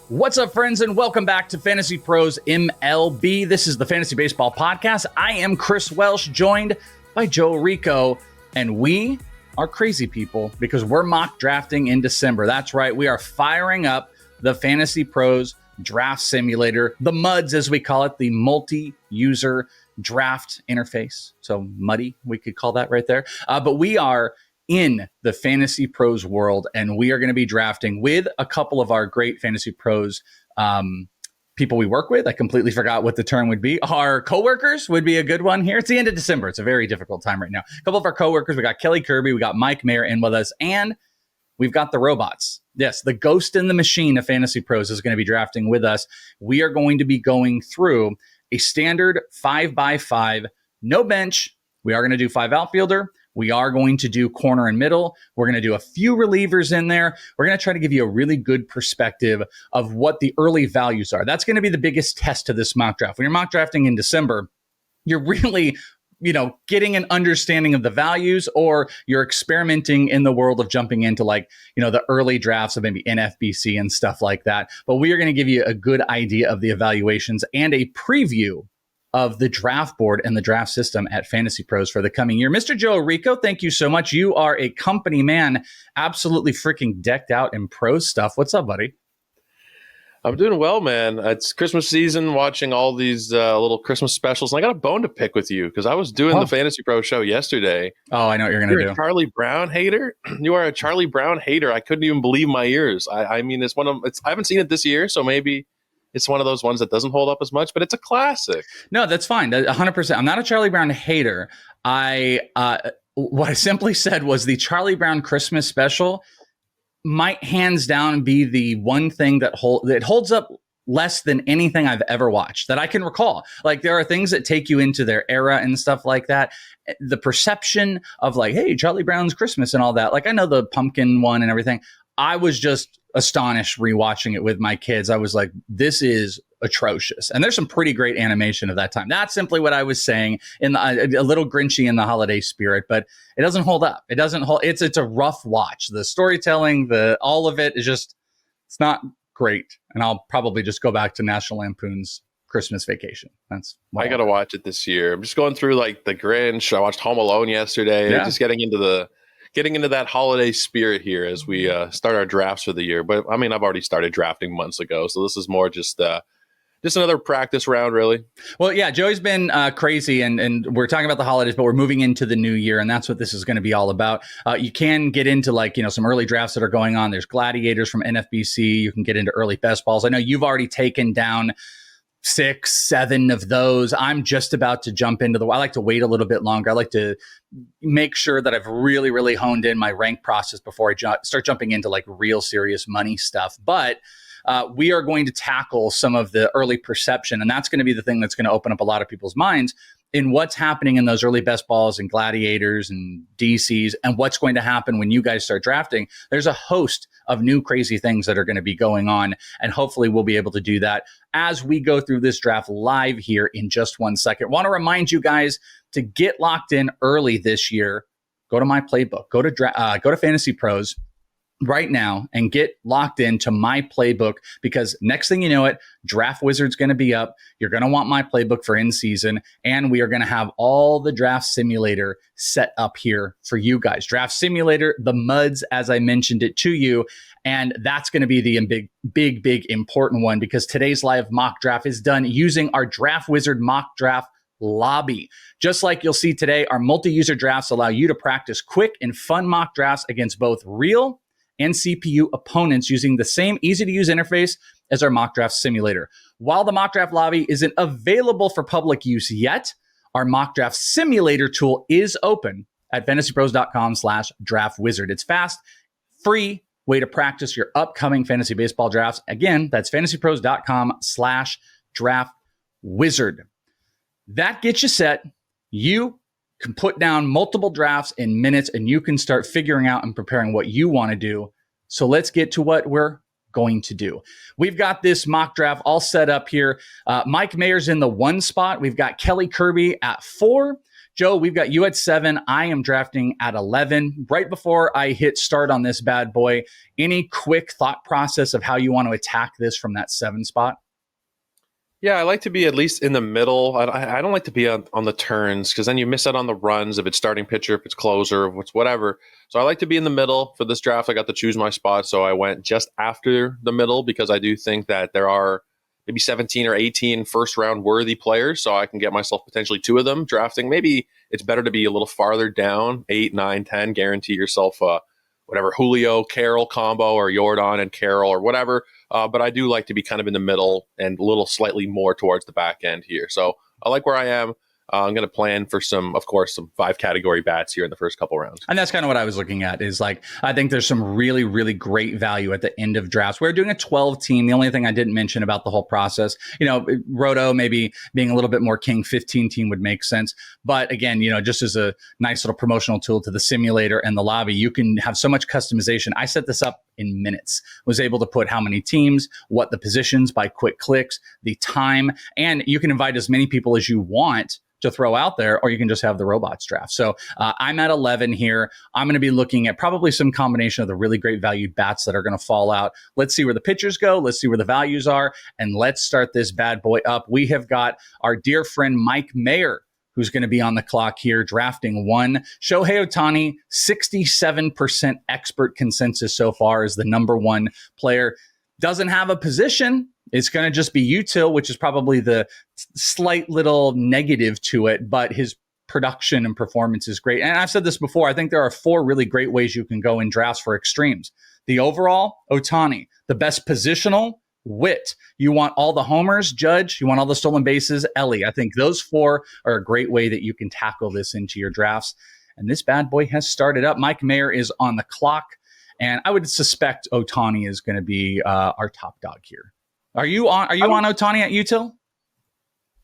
What's up, friends, and welcome back to Fantasy Pros MLB. This is the Fantasy Baseball Podcast. I am Chris Welsh, joined by Joe Orrico, and we are crazy people because we're mock drafting in December. That's right, we are firing up the Fantasy Pros Draft Simulator, the MUDs as we call it, the multi-user draft interface. So muddy, we could call that right there. But we are in the Fantasy Pros world, and we are going to be drafting with a couple of our great Fantasy Pros people we work with. I completely forgot what the term would be. Our coworkers would be a good one here. It's the end of December. It's a very difficult time right now. A couple of our coworkers, we got Kelly Kirby, we got Mike Mayer in with us, and we've got the robots. Yes, the ghost in the machine of Fantasy Pros is going to be drafting with us. We are going to be going through a standard 5x5, no bench. We are going to do 5 outfielder. We are going to do corner and middle. We're going to do a few relievers in there. We're going to try to give you a really good perspective of what the early values are. That's going to be the biggest test to this mock draft. When you're mock drafting in December, you're really, getting an understanding of the values, or you're experimenting in the world of jumping into the early drafts of maybe NFBC and stuff like that. But we are going to give you a good idea of the evaluations and a preview of the draft board and the draft system at Fantasy Pros for the coming year. Mr. Joe Orrico, thank you so much. You are a company man, absolutely freaking decked out in pro stuff. What's up, buddy? I'm doing well, man. It's Christmas season, watching all these little Christmas specials, and I got a bone to pick with you because I was doing the Fantasy Pro show yesterday. Oh, I know what you're going to do. A Charlie Brown hater? You are a Charlie Brown hater. I couldn't even believe my ears. I mean, I haven't seen it this year, so maybe it's one of those ones that doesn't hold up as much, but it's a classic. No, that's fine. 100%. I'm not a Charlie Brown hater. What I simply said was the Charlie Brown Christmas special might hands down be the one thing that holds up less than anything I've ever watched that I can recall. Like, there are things that take you into their era and stuff like that. The perception of hey, Charlie Brown's Christmas and all that. Like, I know the pumpkin one and everything. I was just astonished rewatching it with my kids. I was like, this is atrocious. And there's some pretty great animation of that time. That's simply what I was saying, a little grinchy in the holiday spirit, but it doesn't hold up. It doesn't hold. It's a rough watch. The storytelling, all of it is just, it's not great. And I'll probably just go back to National Lampoon's Christmas Vacation. That's I got to watch it this year. I'm just going through the Grinch. I watched Home Alone yesterday. Yeah. Just getting into that holiday spirit here as we start our drafts for the year. But I mean, I've already started drafting months ago, so this is more just another practice round, really. Well, yeah, Joey's been crazy, and we're talking about the holidays, but we're moving into the new year, and that's what this is going to be all about. You can get into some early drafts that are going on. There's gladiators from NFBC. You can get into early best balls. I know you've already taken down 6, 7 of those. I'm just about to jump into I like to wait a little bit longer. I like to make sure that I've really, really honed in my rank process before I start jumping into real serious money stuff. But we are going to tackle some of the early perception, and that's going to be the thing that's going to open up a lot of people's minds in what's happening in those early best balls and gladiators and DCs, and what's going to happen when you guys start drafting. There's a host of new crazy things that are going to be going on, and hopefully we'll be able to do that as we go through this draft live here in just 1 second. Want to remind you guys to get locked in early this year. Go to my playbook. Go to Fantasy Pros right now and get locked into my playbook, because next thing you know it, Draft Wizard's going to be up. You're going to want my playbook for in season, and we are going to have all the Draft Simulator set up here for you guys. Draft Simulator, the MUDs, as I mentioned it to you, and that's going to be the big important one, because today's live mock draft is done using our Draft Wizard mock draft lobby. Just like you'll see today, our multi-user drafts allow you to practice quick and fun mock drafts against both real and CPU opponents using the same easy-to-use interface as our mock draft simulator. While the mock draft lobby isn't available for public use yet, our mock draft simulator tool is open at fantasypros.com/draftwizard. It's fast, free way to practice your upcoming fantasy baseball drafts. Again, that's fantasypros.com/draftwizard. That gets you set. You can put down multiple drafts in minutes, and you can start figuring out and preparing what you want to do. So let's get to what we're going to do. We've got this mock draft all set up here. Mike Mayer's in the 1 spot. We've got Kelly Kirby at 4, Joe, we've got you at 7. I am drafting at 11. Right before I hit start on this bad boy, any quick thought process of how you want to attack this from that 7 spot? Yeah, I like to be at least in the middle. I don't like to be on the turns because then you miss out on the runs if it's starting pitcher, if it's closer, if it's whatever. So I like to be in the middle for this draft. I got to choose my spot, so I went just after the middle because I do think that there are maybe 17 or 18 first-round worthy players, so I can get myself potentially 2 of them drafting. Maybe it's better to be a little farther down, 8, 9, 10, guarantee yourself whatever Julio Carroll combo or Jordan and Carroll or whatever. But I do like to be kind of in the middle and a little slightly more towards the back end here. So I like where I am. I'm going to plan for some 5 category bats here in the first couple rounds. And that's kind of what I was looking at is like, I think there's some really, really great value at the end of drafts. We're doing a 12 team. The only thing I didn't mention about the whole process, Roto maybe being a little bit more king 15 team would make sense. But again, just as a nice little promotional tool to the simulator and the lobby, you can have so much customization. I set this up in minutes, was able to put how many teams, what the positions by quick clicks, the time, and you can invite as many people as you want to throw out there, or you can just have the robots draft. So I'm at 11 here. I'm going to be looking at probably some combination of the really great valued bats that are going to fall out. Let's see where the pitchers go. Let's see where the values are. And let's start this bad boy up. We have got our dear friend Mike Mayer, who's going to be on the clock here, drafting 1. Shohei Ohtani, 67% expert consensus so far as the number 1 player. Doesn't have a position. It's going to just be util, which is probably the slight little negative to it, but his production and performance is great. And I've said this before, I think there are 4 really great ways you can go in drafts for extremes. The overall, Ohtani. The best positional, Witt. You want all the homers, Judge. You want all the stolen bases, Ellie. I think those 4 are a great way that you can tackle this into your drafts. And this bad boy has started up. Mike Mayer is on the clock. And I would suspect Ohtani is going to be our top dog here. Are you on Ohtani at util?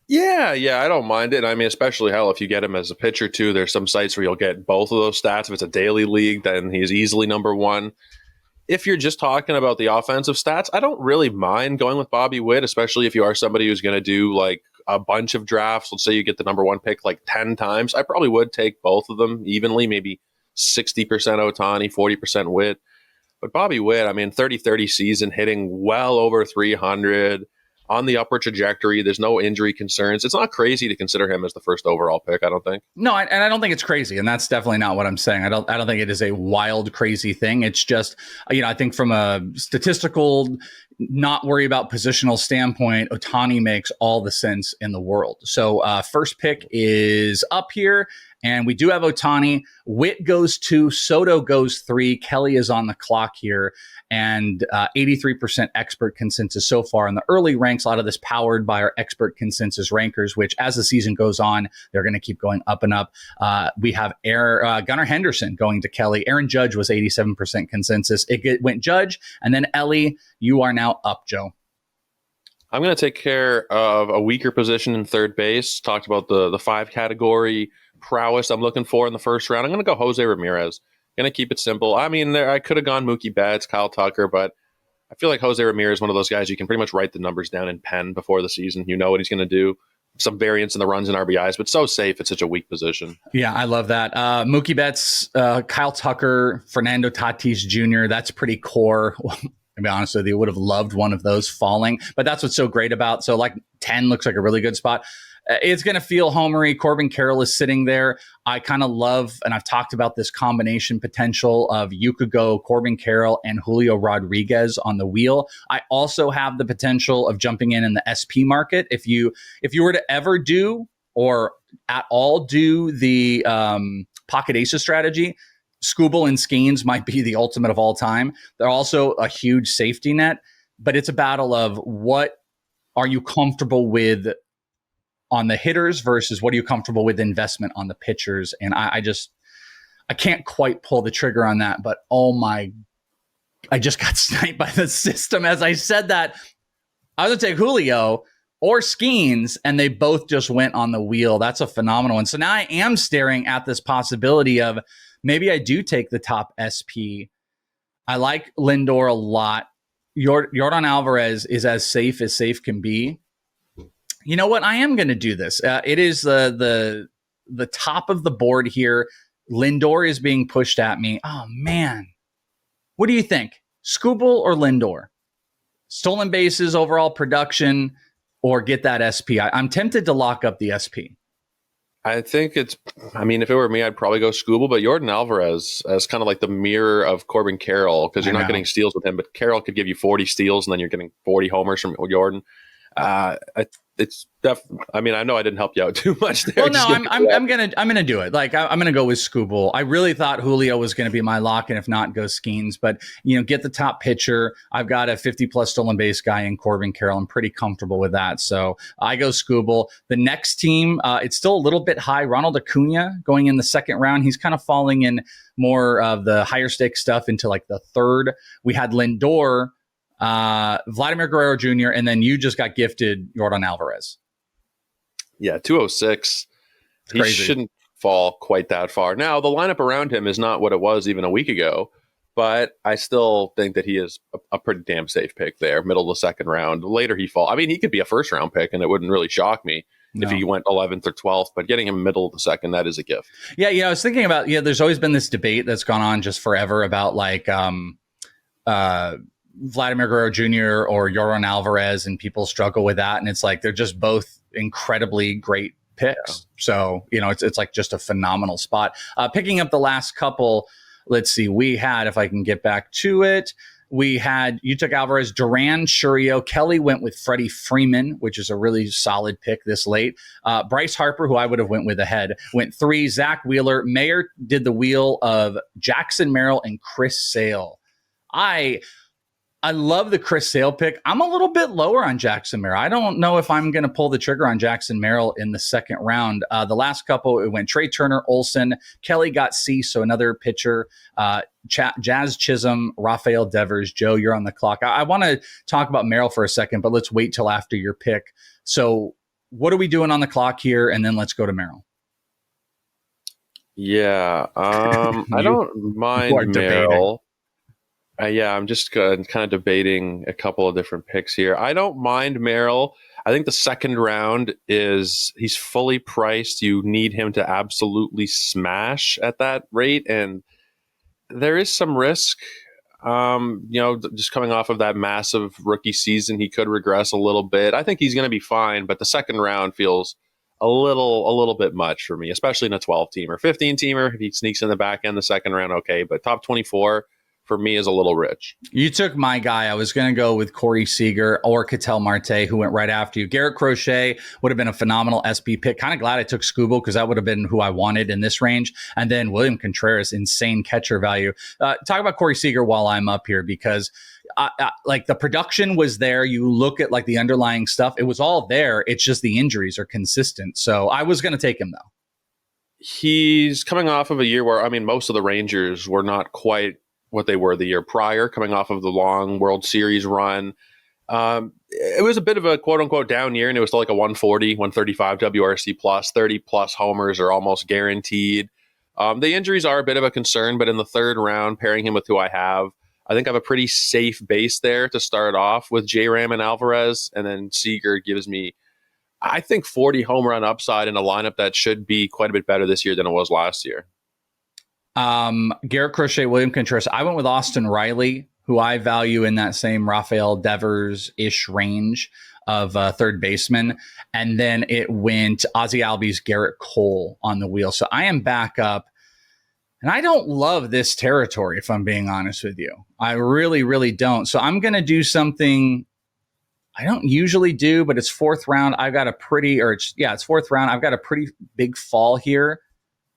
Yeah, I don't mind it. I mean, especially if you get him as a pitcher too. There's some sites where you'll get both of those stats. If it's a daily league, then he's easily number 1. If you're just talking about the offensive stats, I don't really mind going with Bobby Witt, especially if you are somebody who's going to do like a bunch of drafts. Let's say you get the number 1 pick like 10 times. I probably would take both of them evenly, maybe 60% Ohtani, 40% Witt. But Bobby Witt, I mean, 30-30 season, hitting well over 300, on the upward trajectory. There's no injury concerns. It's not crazy to consider him as the first overall pick, I don't think. No, and I don't think it's crazy, and that's definitely not what I'm saying. I don't think it is a wild, crazy thing. It's just, I think from a statistical, not worry about positional standpoint, Ohtani makes all the sense in the world. So first pick is up here. And we do have Ohtani. Witt goes 2, Soto goes 3. Kelly is on the clock here, and 83% expert consensus so far in the early ranks. A lot of this powered by our expert consensus rankers, which as the season goes on, they're going to keep going up and up. We have Gunnar Henderson going to Kelly. Aaron Judge was 87% consensus. It went Judge, and then Ellie, you are now up, Joe. I'm going to take care of a weaker position in third base. Talked about the 5 category prowess I'm looking for in the first round. I'm going to go Jose Ramirez. Going to keep it simple. I mean, I could have gone Mookie Betts, Kyle Tucker, but I feel like Jose Ramirez is one of those guys you can pretty much write the numbers down in pen before the season. You know what he's going to do. Some variance in the runs and RBIs, but so safe at such a weak position. Yeah, I love that. Mookie Betts, Kyle Tucker, Fernando Tatis Jr., that's pretty core. To be honest with you, would have loved one of those falling, but that's what's so great about. So like 10 looks like a really good spot. It's going to feel homery. Corbin Carroll is sitting there. I kind of love, and I've talked about this combination potential of you could go Corbin Carroll and Julio Rodriguez on the wheel. I also have the potential of jumping in the SP market. If you were to ever do or at all do the pocket aces strategy, Skubal and Skeens might be the ultimate of all time. They're also a huge safety net, but it's a battle of what are you comfortable with on the hitters versus what are you comfortable with investment on the pitchers. And I can't quite pull the trigger on that, but I just got sniped by the system. As I said that, I was going to take Julio or Skeens, and they both just went on the wheel. That's a phenomenal one. So now I am staring at this possibility of maybe I do take the top SP. I like Lindor a lot. Yordan Alvarez is as safe can be. You know what? I am going to do this. It is the the top of the board here. Lindor is being pushed at me. Oh, man. What do you think? Skubal or Lindor? Stolen bases, overall production, or get that SP? I'm tempted to lock up the SP. I think if it were me, I'd probably go Skubal, but Jordan Alvarez as kind of like the mirror of Corbin Carroll, because you're not getting steals with him, but Carroll could give you 40 steals and then you're getting 40 homers from Jordan. I know I didn't help you out too much there. Well, no, I'm gonna do it. Like I'm gonna go with Skubal. I really thought Julio was gonna be my lock, and if not, go Skeens. But get the top pitcher. I've got a 50+ stolen base guy in Corbin Carroll. I'm pretty comfortable with that, so I go Skubal. The next team, it's still a little bit high. Ronald Acuna going in the second round. He's kind of falling in more of the higher stakes stuff into like the third. We had Lindor. Vladimir Guerrero Jr., and then you just got gifted Jordan Alvarez. Yeah, 206. He shouldn't fall quite that far. Now, the lineup around him is not what it was even a week ago, but I still think that he is a pretty damn safe pick there, middle of the second round. Later he fall. I mean, he could be a first-round pick, and it wouldn't really shock me if he went 11th or 12th, but getting him middle of the second, that is a gift. Yeah, I was thinking about, there's always been this debate that's gone on just forever about like Vladimir Guerrero Jr. or Jordan Alvarez, and people struggle with that. And it's like, they're just both incredibly great picks. Yeah. So, it's like just a phenomenal spot. Picking up the last couple, let's see, we had, if I can get back to it, you took Alvarez, Duran, Shurio. Kelly went with Freddie Freeman, which is a really solid pick this late. Bryce Harper, who I would have went with ahead, went 3. Zach Wheeler. Mayer did the wheel of Jackson Merrill and Chris Sale. I love the Chris Sale pick. I'm a little bit lower on Jackson Merrill. I don't know if I'm going to pull the trigger on Jackson Merrill in the second round. The last couple, it went Trey Turner, Olsen. Kelly got C, so another pitcher. Jazz Chisholm, Rafael Devers. Joe, you're on the clock. I want to talk about Merrill for a second, but let's wait till after your pick. So what are we doing on the clock here? And then let's go to Merrill. Yeah, I don't mind Merrill. I'm just kind of debating a couple of different picks here. I don't mind Merrill. I think the second round he's fully priced. You need him to absolutely smash at that rate. And there is some risk, just coming off of that massive rookie season, he could regress a little bit. I think he's going to be fine, but the second round feels a little bit much for me, especially in a 12-teamer. 15-teamer, if he sneaks in the back end the second round, okay. But top 24, for me, is a little rich. You took my guy. I was going to go with Corey Seager or Ketel Marte, who went right after you. Garrett Crochet would have been a phenomenal SP pick. Kind of glad I took Skubal because that would have been who I wanted in this range. And then William Contreras, insane catcher value. Talk about Corey Seager while I'm up here, because like the production was there. You look at like the underlying stuff. It was all there. It's just the injuries are consistent. So I was going to take him, though. He's coming off of a year where, most of the Rangers were not quite what they were the year prior, coming off of the long World Series run. It was a bit of a quote-unquote down year, and it was still like a 140, 135 WRC plus, 30-plus homers are almost guaranteed. The injuries are a bit of a concern, but in the third round, pairing him with who I think I have a pretty safe base there to start off with J-Ram and Alvarez, and then Seager gives me, I think, 40 home run upside in a lineup that should be quite a bit better this year than it was last year. Garrett Crochet, William Contreras. I went with Austin Riley, who I value in that same Rafael Devers-ish range of third baseman. And then it went Ozzie Albies, Garrett Cole on the wheel. So I am back up. And I don't love this territory, if I'm being honest with you. I really, really don't. So I'm going to do something I don't usually do, but it's fourth round. It's fourth round. I've got a pretty big fall here.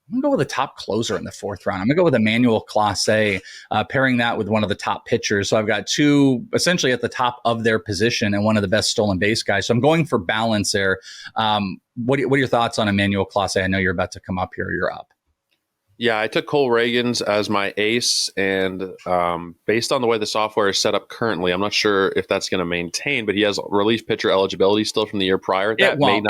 I'm going to go with a top closer in the fourth round. I'm going to go with Emmanuel Clase, pairing that with one of the top pitchers. So I've got two essentially at the top of their position and one of the best stolen base guys. So I'm going for balance there. What are your thoughts on Emmanuel Clase? I know you're about to come up here. You're up. Yeah, I took Cole Reagans as my ace, and based on the way the software is set up currently, I'm not sure if that's going to maintain, but he has relief pitcher eligibility still from the year prior. It won't.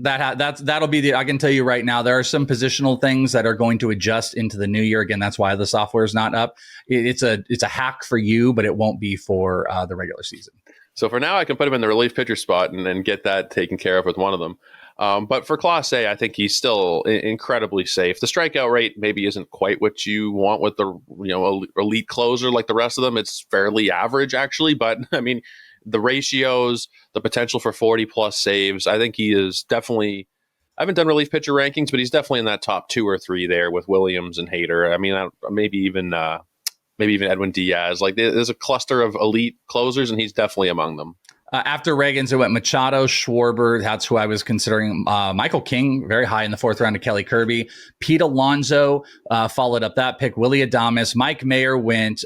That'll be the. I can tell you right now, there are some positional things that are going to adjust into the new year. Again, that's why the software is not up. It's a hack for you, but it won't be for the regular season. So for now, I can put him in the relief pitcher spot and get that taken care of with one of them. But for Class A, I think he's still incredibly safe. The strikeout rate maybe isn't quite what you want with the elite closer like the rest of them. It's fairly average, actually. But, I mean, the ratios, the potential for 40-plus saves, I think he is definitely – I haven't done relief pitcher rankings, but he's definitely in that top 2 or 3 there with Williams and Hader. I mean, maybe even Edwin Diaz. Like, there's a cluster of elite closers, and he's definitely among them. After Reagans, it went Machado, Schwarber. That's who I was considering. Michael King, very high in the 4th round to Kelly Kirby. Pete Alonso followed up that pick. Willie Adames. Mike Mayer went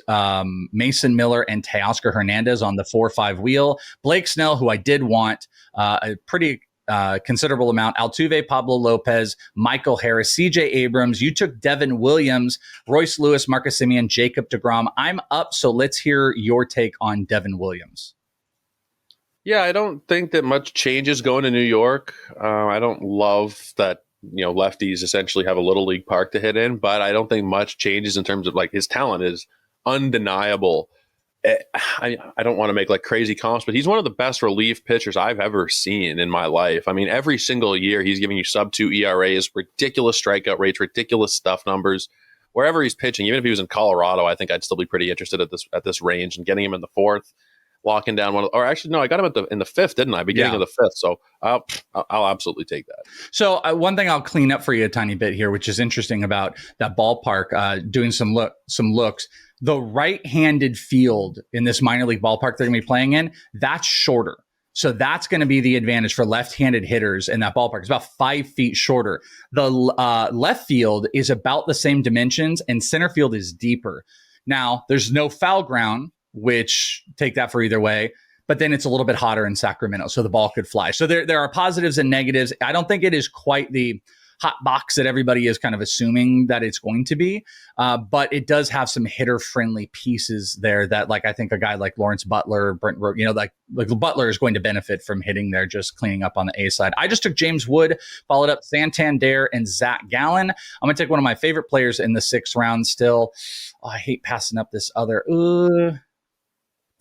Mason Miller and Teoscar Hernandez on the 4-5 wheel. Blake Snell, who I did want, a pretty considerable amount. Altuve, Pablo Lopez, Michael Harris, CJ Abrams. You took Devin Williams, Royce Lewis, Marcus Semien, Jacob deGrom. I'm up, so let's hear your take on Devin Williams. Yeah, I don't think that much changes going to New York. I don't love that, lefties essentially have a little league park to hit in, but I don't think much changes in terms of like his talent is undeniable. I don't want to make like crazy comps, but he's one of the best relief pitchers I've ever seen in my life. I mean, every single year he's giving you sub-2 ERAs, ridiculous strikeout rates, ridiculous stuff numbers. Wherever he's pitching, even if he was in Colorado, I think I'd still be pretty interested at this range and getting him in the 4th. Locking down one, or actually, no, I got him in the 5th, didn't I? Beginning of the 5th. So I'll absolutely take that. So one thing I'll clean up for you a tiny bit here, which is interesting about that ballpark, doing some looks. The right-handed field in this minor league ballpark they're going to be playing in, that's shorter. So that's going to be the advantage for left-handed hitters in that ballpark. It's about 5 feet shorter. The left field is about the same dimensions, and center field is deeper. Now, there's no foul ground, which take that for either way, but then it's a little bit hotter in Sacramento, so the ball could fly. So there are positives and negatives. I don't think it is quite the hot box that everybody is kind of assuming that it's going to be, but it does have some hitter-friendly pieces there that, like, I think a guy like Lawrence Butler, Brent Rote, like Butler is going to benefit from hitting there, just cleaning up on the A side. I just took James Wood, followed up Santander and Zach Gallen. I'm going to take one of my favorite players in the 6th round still. Oh, I hate passing up this other...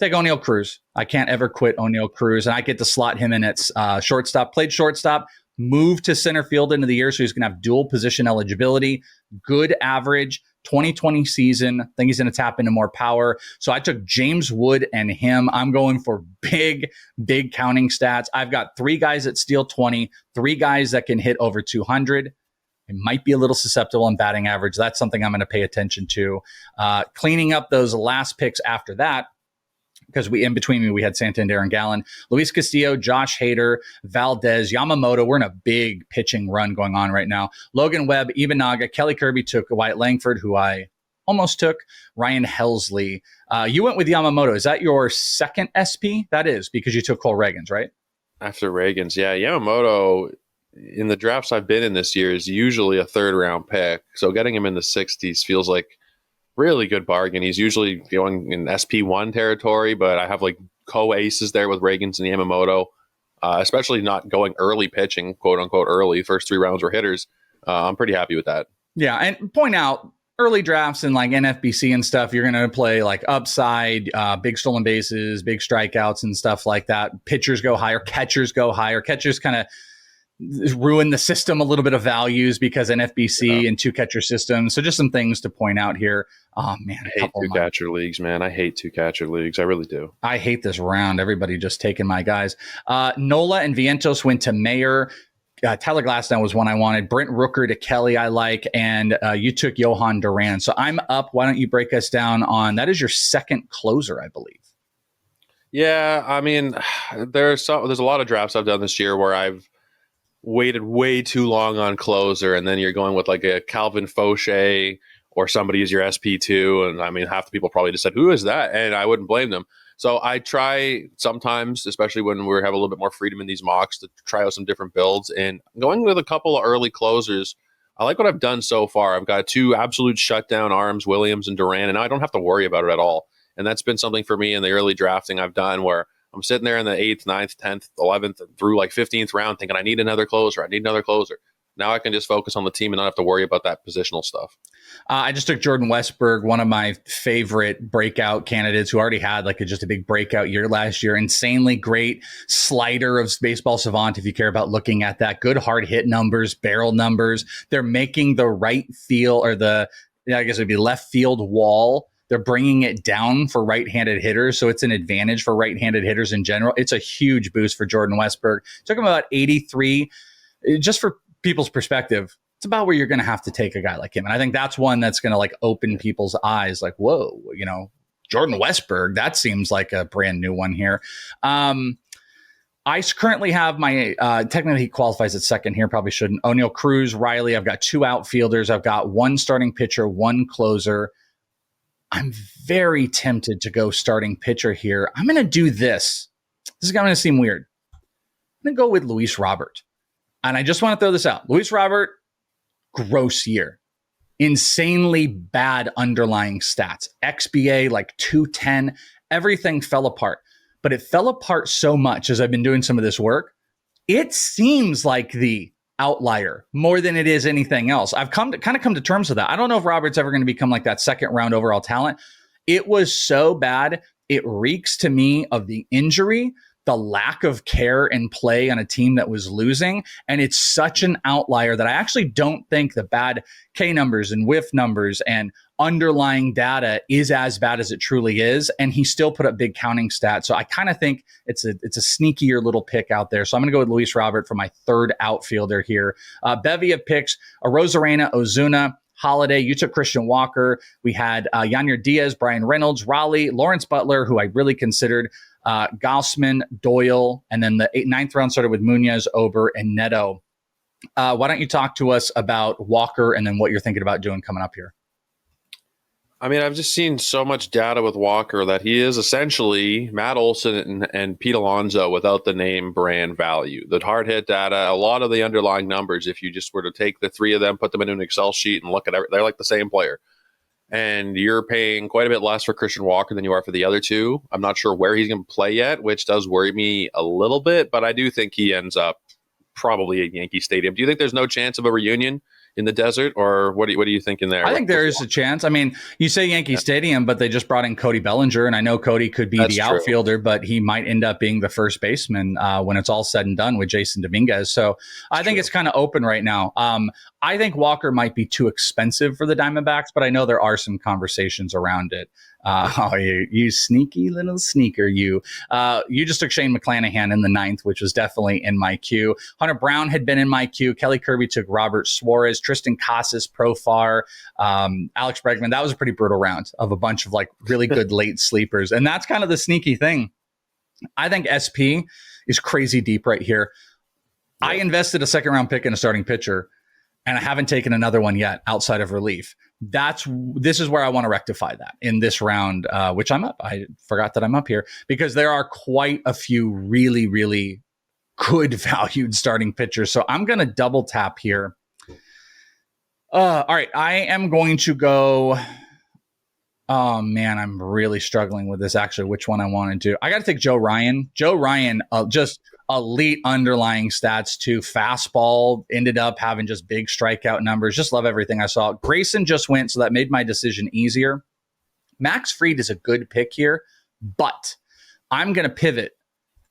Take O'Neal Cruz. I can't ever quit O'Neal Cruz, and I get to slot him in at shortstop. Played shortstop, moved to center field into the year, so he's going to have dual position eligibility. Good average, 2020 season. I think he's going to tap into more power. So I took James Wood and him. I'm going for big counting stats. I've got 3 guys that steal 20, 3 guys that can hit over 200. It might be a little susceptible in batting average. That's something I'm going to pay attention to. Cleaning up those last picks after that, because we had Santander and Gallen, Luis Castillo, Josh Hader, Valdez, Yamamoto. We're in a big pitching run going on right now. Logan Webb, Ibanaga, Kelly Kirby took Wyatt Langford, who I almost took, Ryan Helsley. You went with Yamamoto. Is that your second SP? That is, because you took Cole Reagans, right? After Reagans, yeah. Yamamoto, in the drafts I've been in this year, is usually a 3rd round pick. So getting him in the 60s feels like really good bargain. He's usually going in SP1 territory, but I have like co-aces there with Reagans and Yamamoto, especially not going early pitching, quote unquote early. First 3 rounds were hitters. I'm pretty happy with that. Yeah, and point out, early drafts and like NFBC and stuff, you're going to play like upside, big stolen bases, big strikeouts and stuff like that. Pitchers go higher, catchers go higher. Catchers kind of ruin the system a little bit of values because NFBC and 2-catcher systems. So just some things to point out here. Oh man, I hate 2-catcher leagues, man. I hate 2-catcher leagues. I really do. I hate this round. Everybody just taking my guys. Nola and Vientos went to Mayer. Tyler Glasnow was one I wanted. Brent Rooker to Kelly I like, and you took Johan Duran. So I'm up. Why don't you break us down on that? Is your second closer, I believe. Yeah, I mean, there's a lot of drafts I've done this year where I've waited way too long on closer, and then you're going with like a Calvin Fauché or somebody as your SP2, and I mean, half the people probably just said, who is that? And I wouldn't blame them. So I try sometimes, especially when we have a little bit more freedom in these mocks, to try out some different builds, and going with a couple of early closers. I like what I've done so far. I've got 2 absolute shutdown arms, Williams and Duran, and I don't have to worry about it at all. And that's been something for me in the early drafting I've done, where I'm sitting there in the 8th, 9th, 10th, 11th, through like 15th round thinking, I need another closer. Now I can just focus on the team and not have to worry about that positional stuff. I just took Jordan Westberg, one of my favorite breakout candidates who already had just a big breakout year last year. Insanely great slider of Baseball Savant, if you care about looking at that. Good hard hit numbers, barrel numbers. They're making the right field, or I guess it would be left field wall. They're bringing it down for right-handed hitters, so it's an advantage for right-handed hitters in general. It's a huge boost for Jordan Westberg. Took him about 83. Just for people's perspective, it's about where you're going to have to take a guy like him. And I think that's one that's going to open people's eyes. Whoa, Jordan Westberg, that seems like a brand new one here. I currently have my, technically he qualifies at second here, probably shouldn't. O'Neal Cruz, Riley. I've got 2 outfielders. I've got 1 starting pitcher, 1 closer. I'm very tempted to go starting pitcher here. I'm going to do this. This is going to seem weird. I'm going to go with Luis Robert. And I just want to throw this out. Luis Robert, gross year. Insanely bad underlying stats. XBA 210. Everything fell apart. But it fell apart so much as I've been doing some of this work. It seems like the outlier more than it is anything else. I've come to terms with that. I don't know if Robert's ever going to become that second round overall talent. It was so bad. It reeks to me of the injury, the lack of care and play on a team that was losing. And it's such an outlier that I actually don't think the bad K numbers and whiff numbers and underlying data is as bad as it truly is. And he still put up big counting stats. So I kind of think it's a sneakier little pick out there. So I'm going to go with Luis Robert for my third outfielder here. Bevy of picks: Arozarena, Ozuna, Holiday. You took Christian Walker. We had Yanier Diaz, Brian Reynolds, Raleigh, Lawrence Butler, who I really considered, Gaussman, Doyle, and then the 9th round started with Munoz, Ober, and Neto. Why don't you talk to us about Walker and then what you're thinking about doing coming up here? I mean, I've just seen so much data with Walker that he is essentially Matt Olson and Pete Alonso without the name brand value. The hard hit data, a lot of the underlying numbers, if you just were to take the 3 of them, put them in an Excel sheet and look at it, they're like the same player. And you're paying quite a bit less for Christian Walker than you are for the other 2. I'm not sure where he's going to play yet, which does worry me a little bit, but I do think he ends up probably at Yankee Stadium. Do you think there's no chance of a reunion in the desert, or what are you thinking there? I think there is a chance. I mean, you say Yankee Stadium, but they just brought in Cody Bellinger, and I know Cody could be the outfielder, but he might end up being the first baseman when it's all said and done with Jason Dominguez. So I think it's kind of open right now. I think Walker might be too expensive for the Diamondbacks, but I know there are some conversations around it. You sneaky little sneaker, you. You just took Shane McClanahan in the 9th, which was definitely in my queue. Hunter Brown had been in my queue. Kelly Kirby took Robert Suarez, Tristan Casas, Profar, Alex Bregman. That was a pretty brutal round of a bunch of really good late sleepers. And that's kind of the sneaky thing. I think SP is crazy deep right here. Yeah. I invested a 2nd round pick in a starting pitcher, and I haven't taken another one yet outside of relief. This is where I want to rectify that in this round, which I'm up. I forgot that I'm up here because there are quite a few really, really good valued starting pitchers. So I'm going to double tap here. All right. I am going to go. Oh man, I'm really struggling with this actually, which one I want to do. I got to take Joe Ryan. Joe Ryan, just elite underlying stats too. Fastball, ended up having just big strikeout numbers. Just love everything I saw. Grayson just went, so that made my decision easier. Max Fried is a good pick here, but I'm going to pivot,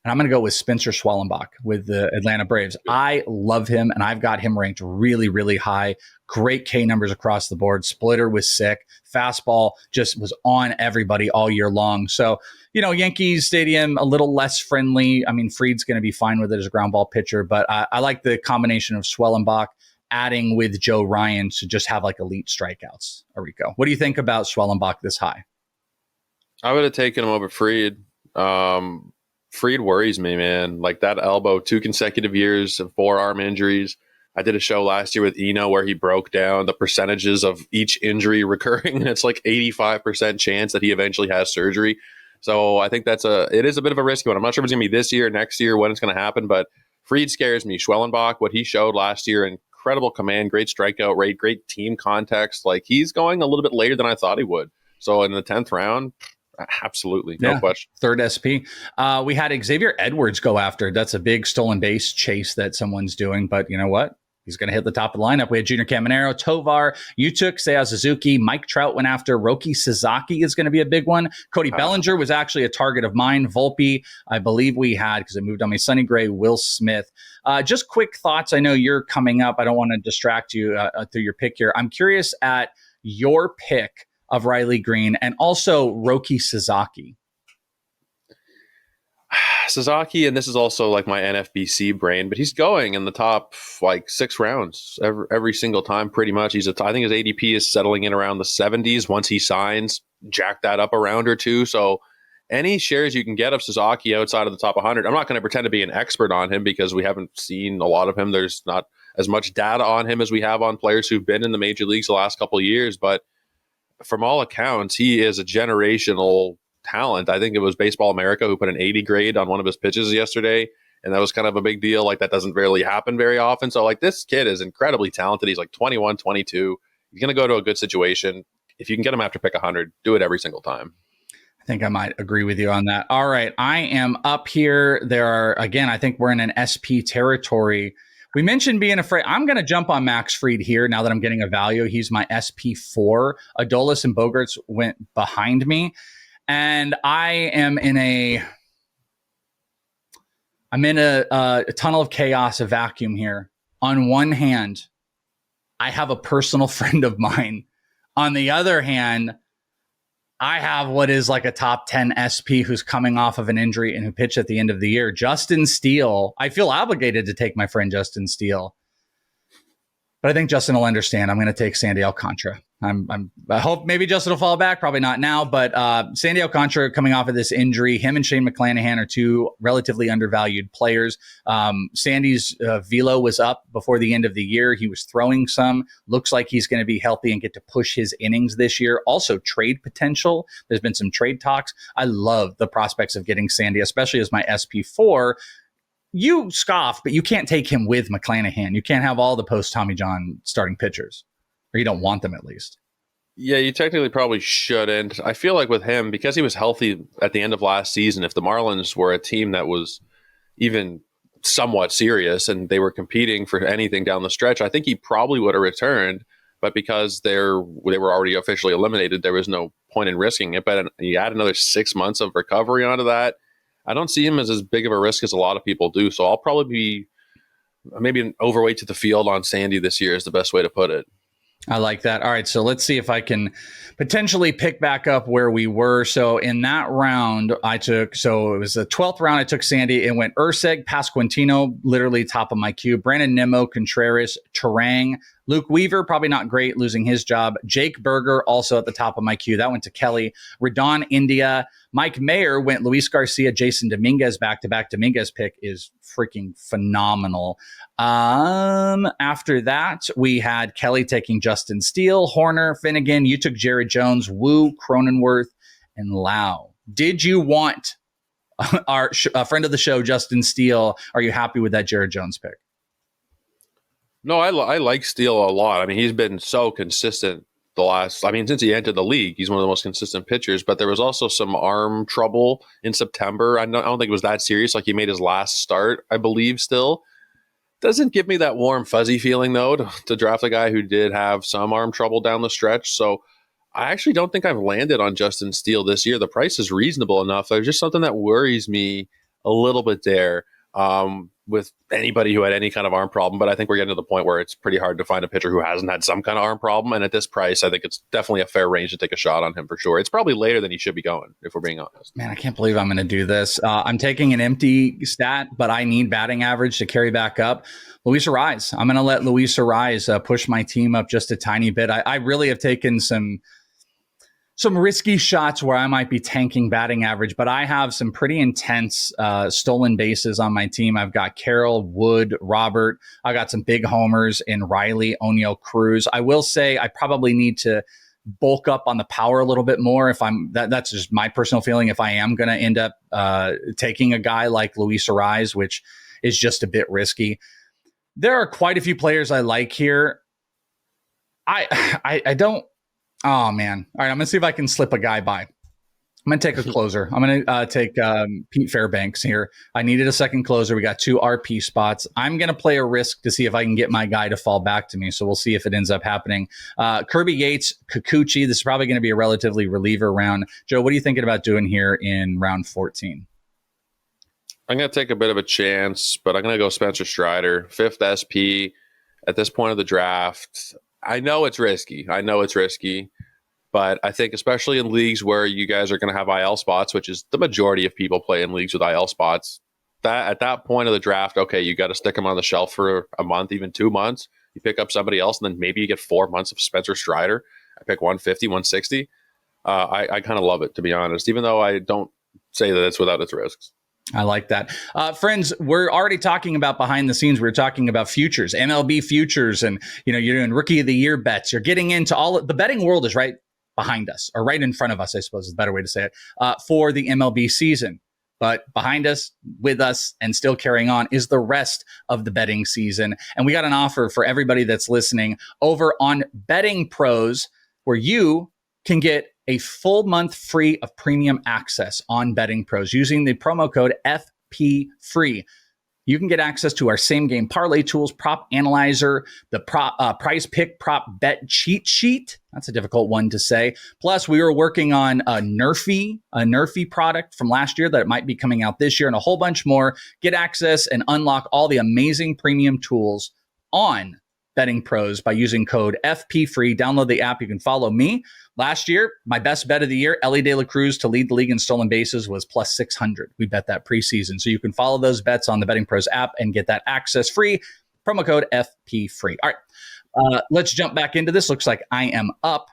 and I'm going to go with Spencer Schwellenbach with the Atlanta Braves. I love him, and I've got him ranked really, really high. Great K numbers across the board. Splitter was sick. Fastball just was on everybody all year long. So, Yankees Stadium, a little less friendly. I mean, Fried's going to be fine with it as a ground ball pitcher, but I like the combination of Schwellenbach adding with Joe Ryan to just have elite strikeouts. Orrico, what do you think about Schwellenbach this high? I would have taken him over Fried. Fried worries me, man. That elbow, 2 consecutive years of forearm injuries. I did a show last year with Eno where he broke down the percentages of each injury recurring, and it's 85% chance that he eventually has surgery. So I think it is a bit of a risky one. I'm not sure if it's going to be this year, next year, when it's going to happen, but Fried scares me. Schwellenbach, what he showed last year, incredible command, great strikeout rate, great team context. He's going a little bit later than I thought he would. So in the 10th round, absolutely. No question. Third SP. We had Xavier Edwards go after. That's a big stolen base chase that someone's doing. But you know what? he's going to hit the top of the lineup. We had Junior Caminero, Tovar. You took Seiya Suzuki. Mike Trout went after Roki Sasaki is going to be a big one. Cody Bellinger was actually a target of mine. Volpe, I believe we had, because it moved on me, Sonny Gray, Will Smith. Just quick thoughts. I know you're coming up. I don't want to distract you through your pick here. I'm curious at your pick of Riley Green and also Roki Sasaki. Sasaki, and this is also like my NFBC brain, but he's going in the top like 6 rounds every single time, pretty much. I think his ADP is settling in around the 70s. Once he signs, jack that up a round or two. So any shares you can get of Sasaki outside of the top 100, I'm not going to pretend to be an expert on him because we haven't seen a lot of him. There's not as much data on him as we have on players who've been in the major leagues the last couple of years, but from all accounts, he is a generational talent. I think it was Baseball America who put an 80 grade on one of his pitches yesterday, and that was kind of a big deal. Like, that doesn't really happen very often. So like, this kid is incredibly talented. He's like 21, 22. He's going to go to a good situation. If you can get him after pick 100, do it every single time. I think I might agree with you on that. All right, I am up here. There are, again, I think we're in an SP territory. We mentioned being afraid. I'm going to jump on Max Fried here now that I'm getting a value. He's my SP4. Adolis and Bogarts went behind me. And I am in a tunnel of chaos, a vacuum here. On one hand, I have a personal friend of mine. On the other hand, I have what is like a top 10 SP who's coming off of an injury and who pitched at the end of the year. Justin Steele. I feel obligated to take my friend Justin Steele. But I think Justin will understand. I'm going to take Sandy Alcantara. I hope maybe Justin will fall back. Probably not now, but Sandy Alcantara coming off of this injury, him and Shane McClanahan are two relatively undervalued players. Sandy's velo was up before the end of the year. He was throwing some. Looks like he's going to be healthy and get to push his innings this year. Also, trade potential. There's been some trade talks. I love the prospects of getting Sandy, especially as my SP4. You scoff, but you can't take him with McClanahan. You can't have all the post-Tommy John starting pitchers, or you don't want them at least. Yeah, you technically probably shouldn't. I feel like with him, because he was healthy at the end of last season, if the Marlins were a team that was even somewhat serious and they were competing for anything down the stretch, I think he probably would have returned. But because they were already officially eliminated, there was no point in risking it. But you add another 6 months of recovery onto that, I don't see him as big of a risk as a lot of people do. So I'll probably be maybe an overweight to the field on Sandy this year is the best way to put it. I like that. All right, so let's see if I can potentially pick back up where we were. So in that round, it was the 12th round, I took Sandy. It went Urseg, Pasquantino, literally top of my queue. Brandon Nimmo, Contreras, Terang. Luke Weaver, probably not great, losing his job. Jake Berger, also at the top of my queue. That went to Kelly. Rodon, India. Mike Mayer went Luis Garcia, Jason Dominguez, back-to-back. Dominguez pick is freaking phenomenal. After that, we had Kelly taking Justin Steele, Horner, Finnegan. You took Jared Jones, Wu, Cronenworth, and Lau. Did you want our friend of the show, Justin Steele? Are you happy with that Jared Jones pick? No, I like Steele a lot. I mean, he's been so consistent since he entered the league, he's one of the most consistent pitchers, but there was also some arm trouble in September. I don't think it was that serious. Like, he made his last start, I believe, still. Doesn't give me that warm, fuzzy feeling, though, to draft a guy who did have some arm trouble down the stretch. So I actually don't think I've landed on Justin Steele this year. The price is reasonable enough. There's just something that worries me a little bit there. With anybody who had any kind of arm problem, but I think we're getting to the point where it's pretty hard to find a pitcher who hasn't had some kind of arm problem. And at this price, I think it's definitely a fair range to take a shot on him for sure. It's probably later than he should be going, if we're being honest. Man, I can't believe I'm going to do this. I'm taking an empty stat, but I need batting average to carry back up. Luis Arraez. I'm going to let Luis Arraez push my team up just a tiny bit. I really have taken some risky shots where I might be tanking batting average, but I have some pretty intense stolen bases on my team. I've got Carroll, Wood, Robert. I got some big homers in Riley, O'Neill, Cruz. I will say I probably need to bulk up on the power a little bit more. If that's just my personal feeling. If I am going to end up taking a guy like Luis Arraez, which is just a bit risky. There are quite a few players I like here. I don't. Oh, man. All right, I'm going to see if I can slip a guy by. I'm going to take a closer. I'm going to take Pete Fairbanks here. I needed a second closer. We got 2 RP spots. I'm going to play a risk to see if I can get my guy to fall back to me. So we'll see if it ends up happening. Kirby Yates, Kikuchi. This is probably going to be a relatively reliever round. Joe, what are you thinking about doing here in round 14? I'm going to take a bit of a chance, but I'm going to go Spencer Strider, 5th SP at this point of the draft. I know it's risky. But I think especially in leagues where you guys are going to have IL spots, which is the majority of people play in leagues with IL spots, that at that point of the draft, okay, you got to stick them on the shelf for a month, even 2 months. You pick up somebody else, and then maybe you get 4 months of Spencer Strider. I pick 150, 160. I kind of love it, to be honest, even though I don't say that it's without its risks. I like that. Friends, we're already talking about behind the scenes. We're talking about futures, MLB futures, and you're doing rookie of the year bets. You're getting into the betting world is right behind us, or right in front of us, I suppose is a better way to say it, for the MLB season. But behind us, with us, and still carrying on is the rest of the betting season. And we got an offer for everybody that's listening over on Betting Pros, where you can get a full month free of premium access on Betting Pros using the promo code FPFREE. You can get access to our same game parlay tools, prop analyzer, the price pick prop bet cheat sheet. That's a difficult one to say. Plus, we were working on a Nerfy product from last year that might be coming out this year, and a whole bunch more. Get access and unlock all the amazing premium tools on Betting Pros by using code FPFREE. Download the app. You can follow me. Last year, my best bet of the year, Elly De La Cruz to lead the league in stolen bases, was plus 600. We bet that preseason. So you can follow those bets on the Betting Pros app and get that access free. Promo code FPFREE. All right, let's jump back into this. Looks like I am up.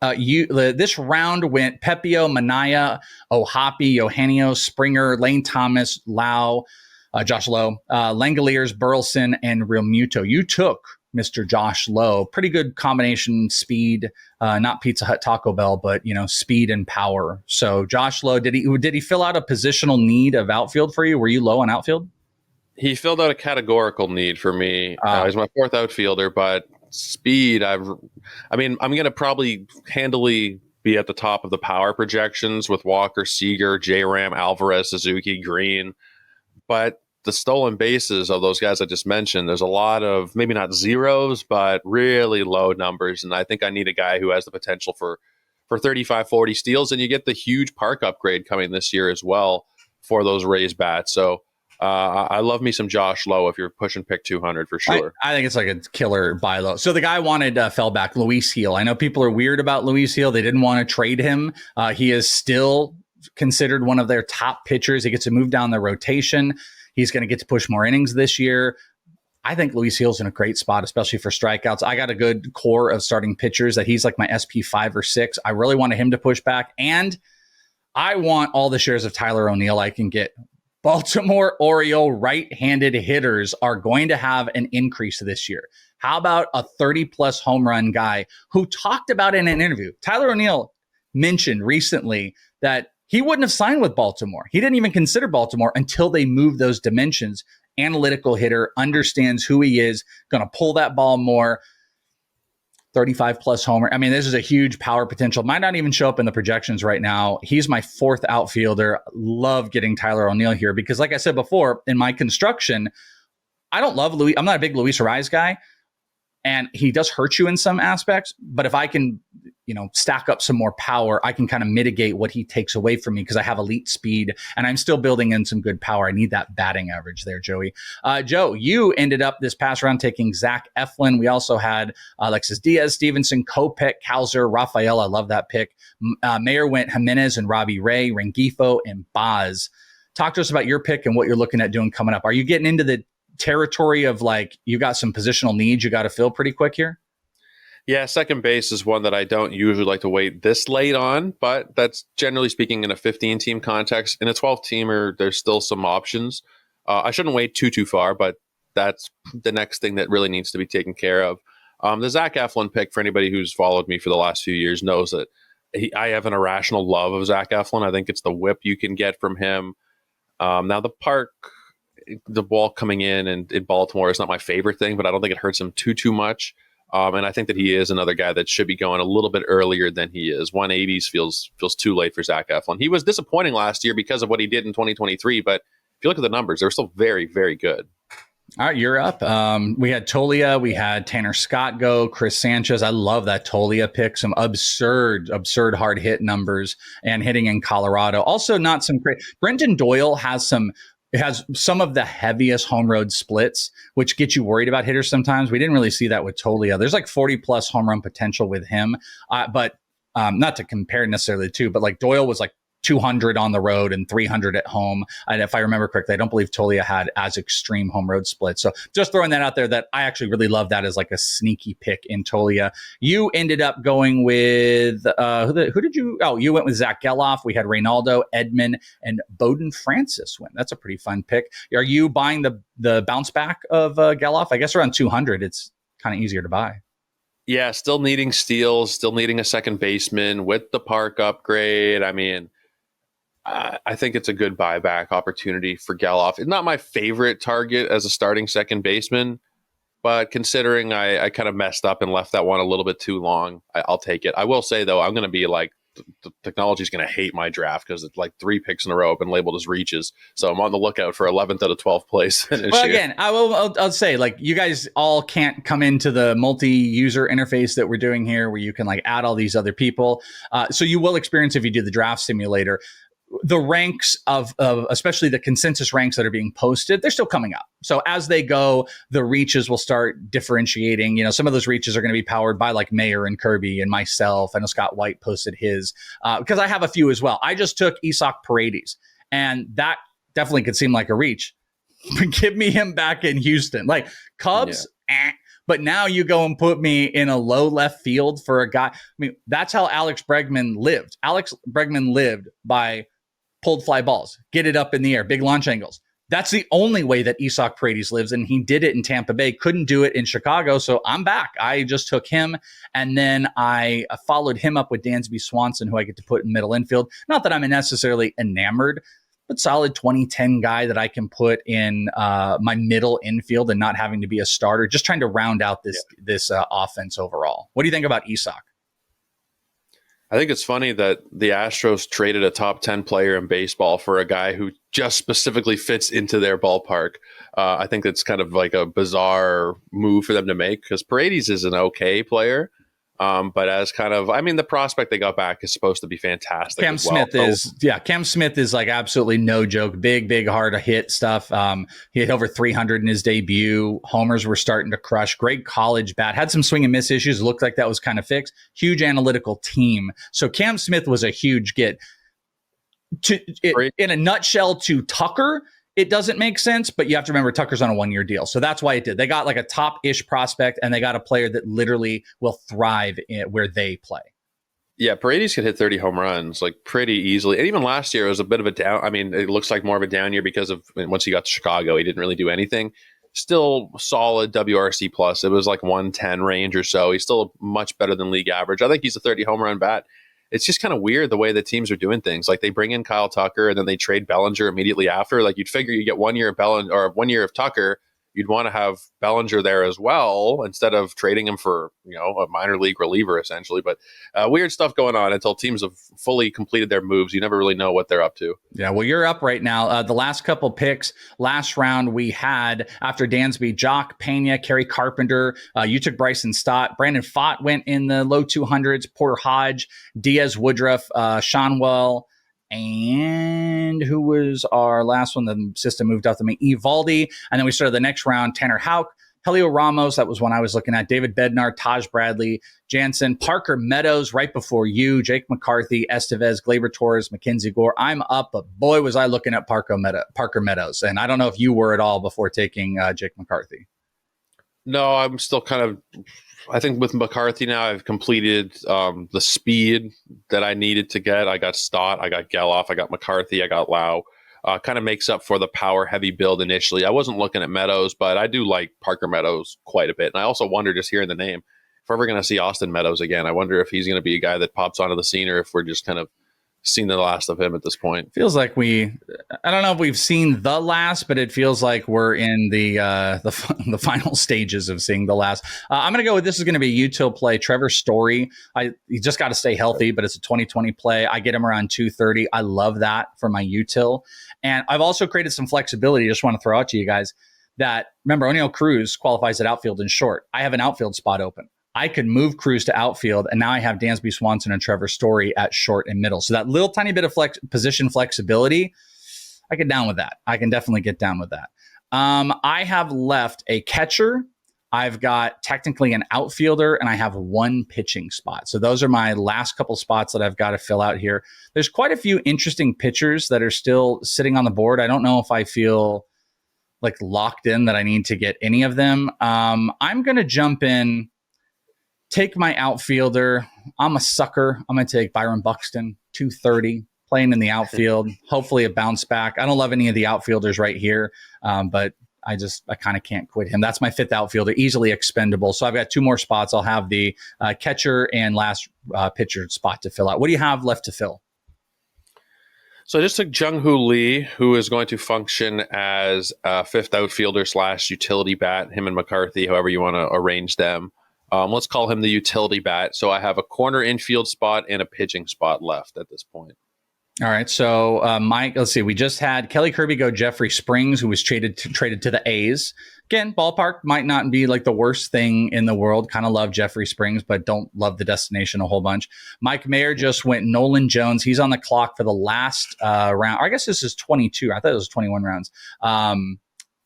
This round went Pepio, Manaya, Ohapi, Eugenio, Springer, Lane Thomas, Lau, Josh Lowe, Langoliers, Burleson, and Realmuto. You took Mr. Josh Lowe. Pretty good combination, speed, not Pizza Hut, Taco Bell, but speed and power. So Josh Lowe, did he fill out a positional need of outfield for you? Were you low on outfield? He filled out a categorical need for me. He's my 4th outfielder, but speed, I'm going to probably handily be at the top of the power projections with Walker, Seager, J-Ram, Alvarez, Suzuki, Green. But the stolen bases of those guys I just mentioned, there's a lot of maybe not zeros, but really low numbers. And I think I need a guy who has the potential for 35, 40 steals. And you get the huge park upgrade coming this year as well for those Rays bats. So I love me some Josh Lowe if you're pushing pick 200 for sure. I think it's like a killer buy low. So the guy wanted fell back, Luis Gil. I know people are weird about Luis Gil. They didn't want to trade him. He is still considered one of their top pitchers. He gets to move down the rotation. He's going to get to push more innings this year. I think Luis Gil's in a great spot, especially for strikeouts. I got a good core of starting pitchers that he's like my SP 5 or 6. I really wanted him to push back. And I want all the shares of Tyler O'Neill I can get. Baltimore Oriole right-handed hitters are going to have an increase this year. How about a 30-plus home run guy who talked about in an interview? Tyler O'Neill mentioned recently that he wouldn't have signed with Baltimore. He didn't even consider Baltimore until they moved those dimensions. Analytical hitter, understands who he is, going to pull that ball more. 35-plus homer. I mean, this is a huge power potential. Might not even show up in the projections right now. He's my 4th outfielder. Love getting Tyler O'Neill here because, like I said before, in my construction, I don't love Luis. I'm not a big Luis Ariz guy, and he does hurt you in some aspects. But if I can, stack up some more power, I can kind of mitigate what he takes away from me because I have elite speed and I'm still building in some good power. I need that batting average there, Joey. Joe, you ended up this past round taking Zach Eflin. We also had Alexis Diaz, Stevenson, Kopech, Kowser, Rafael. I love that pick. Mayer went Jimenez and Robbie Ray, Rengifo, and Baz. Talk to us about your pick and what you're looking at doing coming up. Are you getting into the territory of you got some positional needs you got to fill pretty quick here? Yeah, second base is one that I don't usually like to wait this late on, but that's generally speaking in a 15-team context. In a 12-teamer, there's still some options. I shouldn't wait too far, but that's the next thing that really needs to be taken care of. The Zach Eflin pick, for anybody who's followed me for the last few years, knows that I have an irrational love of Zach Eflin. I think it's the whip you can get from him. Now, the ball coming in Baltimore is not my favorite thing, but I don't think it hurts him too much. And I think that he is another guy that should be going a little bit earlier than he is. 180s feels too late for Zach Eflin. He was disappointing last year because of what he did in 2023, but if you look at the numbers, they're still very, very good. All right, you're up. We had Tolia. We had Tanner Scott go. Chris Sanchez. I love that Tolia pick. Some absurd hard hit numbers and hitting in Colorado. Also, not some great. Brenton Doyle has some of the heaviest home road splits, which get you worried about hitters sometimes. We didn't really see that with Tolia. There's like 40 plus home run potential with him, but not to compare necessarily the two, but like Doyle was like 200 on the road and 300 at home. And if I remember correctly, I don't believe Tolia had as extreme home road split. So just throwing that out there, that I actually really love that as like a sneaky pick in Tolia. You ended up going with, who did you? Oh, you went with Zach Geloff. We had Reynaldo, Edman, and Bowden Francis win. That's a pretty fun pick. Are you buying the bounce back of Geloff? I guess around 200, it's kind of easier to buy. Yeah, still needing steals, still needing a second baseman with the park upgrade. I mean, I think it's a good buyback opportunity for Geloff. It's not my favorite target as a starting second baseman, but considering I kind of messed up and left that one a little bit too long, I'll take it. I will say, though, I'm going to be like, the technology is going to hate my draft because it's like 3 picks in a row have been labeled as reaches. So I'm on the lookout for 11th out of 12th place. Well, again, I'll say, like, you guys all can't come into the multi-user interface that we're doing here where you can like add all these other people. So you will experience, if you do the draft simulator, the ranks of especially the consensus ranks that are being posted, they're still coming up. So as they go, the reaches will start differentiating. You know, some of those reaches are going to be powered by like Mayer and Kirby and myself. I know Scott White posted his because I have a few as well. I just took Isaac Paredes, and that definitely could seem like a reach. Give me him back in Houston. Like Cubs, but now you go and put me in a low left field for a guy. I mean, that's how Alex Bregman lived. Alex Bregman lived by pulled fly balls, get it up in the air, big launch angles. That's the only way that Isaac Paredes lives, and he did it in Tampa Bay. Couldn't do it in Chicago, so I'm back. I just took him, and then I followed him up with Dansby Swanson, who I get to put in middle infield. Not that I'm necessarily enamored, but solid 2010 guy that I can put in my middle infield and not having to be a starter. Just trying to round out this offense overall. What do you think about Isaac? I think it's funny that the Astros traded a top 10 player in baseball for a guy who just specifically fits into their ballpark. I think it's kind of like a bizarre move for them to make because Paredes is an okay player. But as kind of, I mean, the prospect they got back is supposed to be fantastic. Cam Smith is like absolutely no joke. Big, hard to hit stuff. He had over 300 in his debut. Homers were starting to crush. Great college bat. Had some swing and miss issues. Looked like that was kind of fixed. Huge analytical team. So Cam Smith was a huge get. In a nutshell, to Tucker, it doesn't make sense, but you have to remember Tucker's on a 1-year deal. So that's why it did. They got like a top-ish prospect, and they got a player that literally will thrive where they play. Yeah, Paredes could hit 30 home runs like pretty easily. And even last year, it was a bit of a down. I mean, it looks like more of a down year because of once he got to Chicago, he didn't really do anything. Still solid WRC plus. It was like 110 range or so. He's still much better than league average. I think he's a 30 home run bat. It's just kind of weird the way that teams are doing things. Like they bring in Kyle Tucker and then they trade Bellinger immediately after. Like you'd figure you get 1 year of Bellinger or 1 year of Tucker. You'd want to have Bellinger there as well instead of trading him for, a minor league reliever essentially. But weird stuff going on until teams have fully completed their moves. You never really know what they're up to. Yeah, well, you're up right now. The last couple picks, last round we had after Dansby, Jock, Pena, Kerry Carpenter. You took Bryson Stott. Brandon Pfaadt went in the low 200s. Porter Hodge, Diaz, Woodruff, Seanwell, and who was our last one? The system moved up to me, Evaldi. And then we started the next round, Tanner Houck, Helio Ramos, that was one I was looking at, David Bednar, Taj Bradley, Jansen, Parker Meadows right before you, Jake McCarthy, Estevez, Gleyber Torres, Mackenzie Gore. I'm up, but boy, was I looking at Parker Meadows. And I don't know if you were at all before taking Jake McCarthy. No, I'm still kind of, I think with McCarthy now, I've completed the speed that I needed to get. I got Stott, I got Geloff, I got McCarthy, I got Lau. Kind of makes up for the power heavy build initially. I wasn't looking at Meadows, but I do like Parker Meadows quite a bit. And I also wonder, just hearing the name, if we're ever going to see Austin Meadows again, I wonder if he's going to be a guy that pops onto the scene or if we're just kind of seen the last of him at this point. Feels like I don't know if we've seen the last, but it feels like we're in the final stages of seeing the last. I'm going to go with, this is going to be a util play. Trevor Story. He just got to stay healthy, but it's a 2020 play. I get him around 230. I love that for my util. And I've also created some flexibility. Just want to throw out to you guys that, remember, O'Neal Cruz qualifies at outfield and short. I have an outfield spot open. I could move Cruz to outfield, and now I have Dansby Swanson and Trevor Story at short and middle. So that little tiny bit of position flexibility, I get down with that. I can definitely get down with that. I have left a catcher. I've got technically an outfielder, and I have one pitching spot. So those are my last couple spots that I've got to fill out here. There's quite a few interesting pitchers that are still sitting on the board. I don't know if I feel like locked in that I need to get any of them. I'm going to jump in, take my outfielder. I'm a sucker. I'm going to take Byron Buxton, 230, playing in the outfield. Hopefully a bounce back. I don't love any of the outfielders right here, but I kind of can't quit him. That's my fifth outfielder, easily expendable. So I've got two more spots. I'll have the catcher and last pitcher spot to fill out. What do you have left to fill? So I just took Jung-Hoo Lee, who is going to function as a fifth outfielder / utility bat, him and McCarthy, however you want to arrange them. Let's call him the utility bat. So I have a corner infield spot and a pitching spot left at this point. All right. So Mike, let's see. We just had Kelly Kirby go Jeffrey Springs, who was traded to the A's. Again, ballpark might not be like the worst thing in the world. Kind of love Jeffrey Springs, but don't love the destination a whole bunch. Mike Mayer just went Nolan Jones. He's on the clock for the last round. I guess this is 22. I thought it was 21 rounds.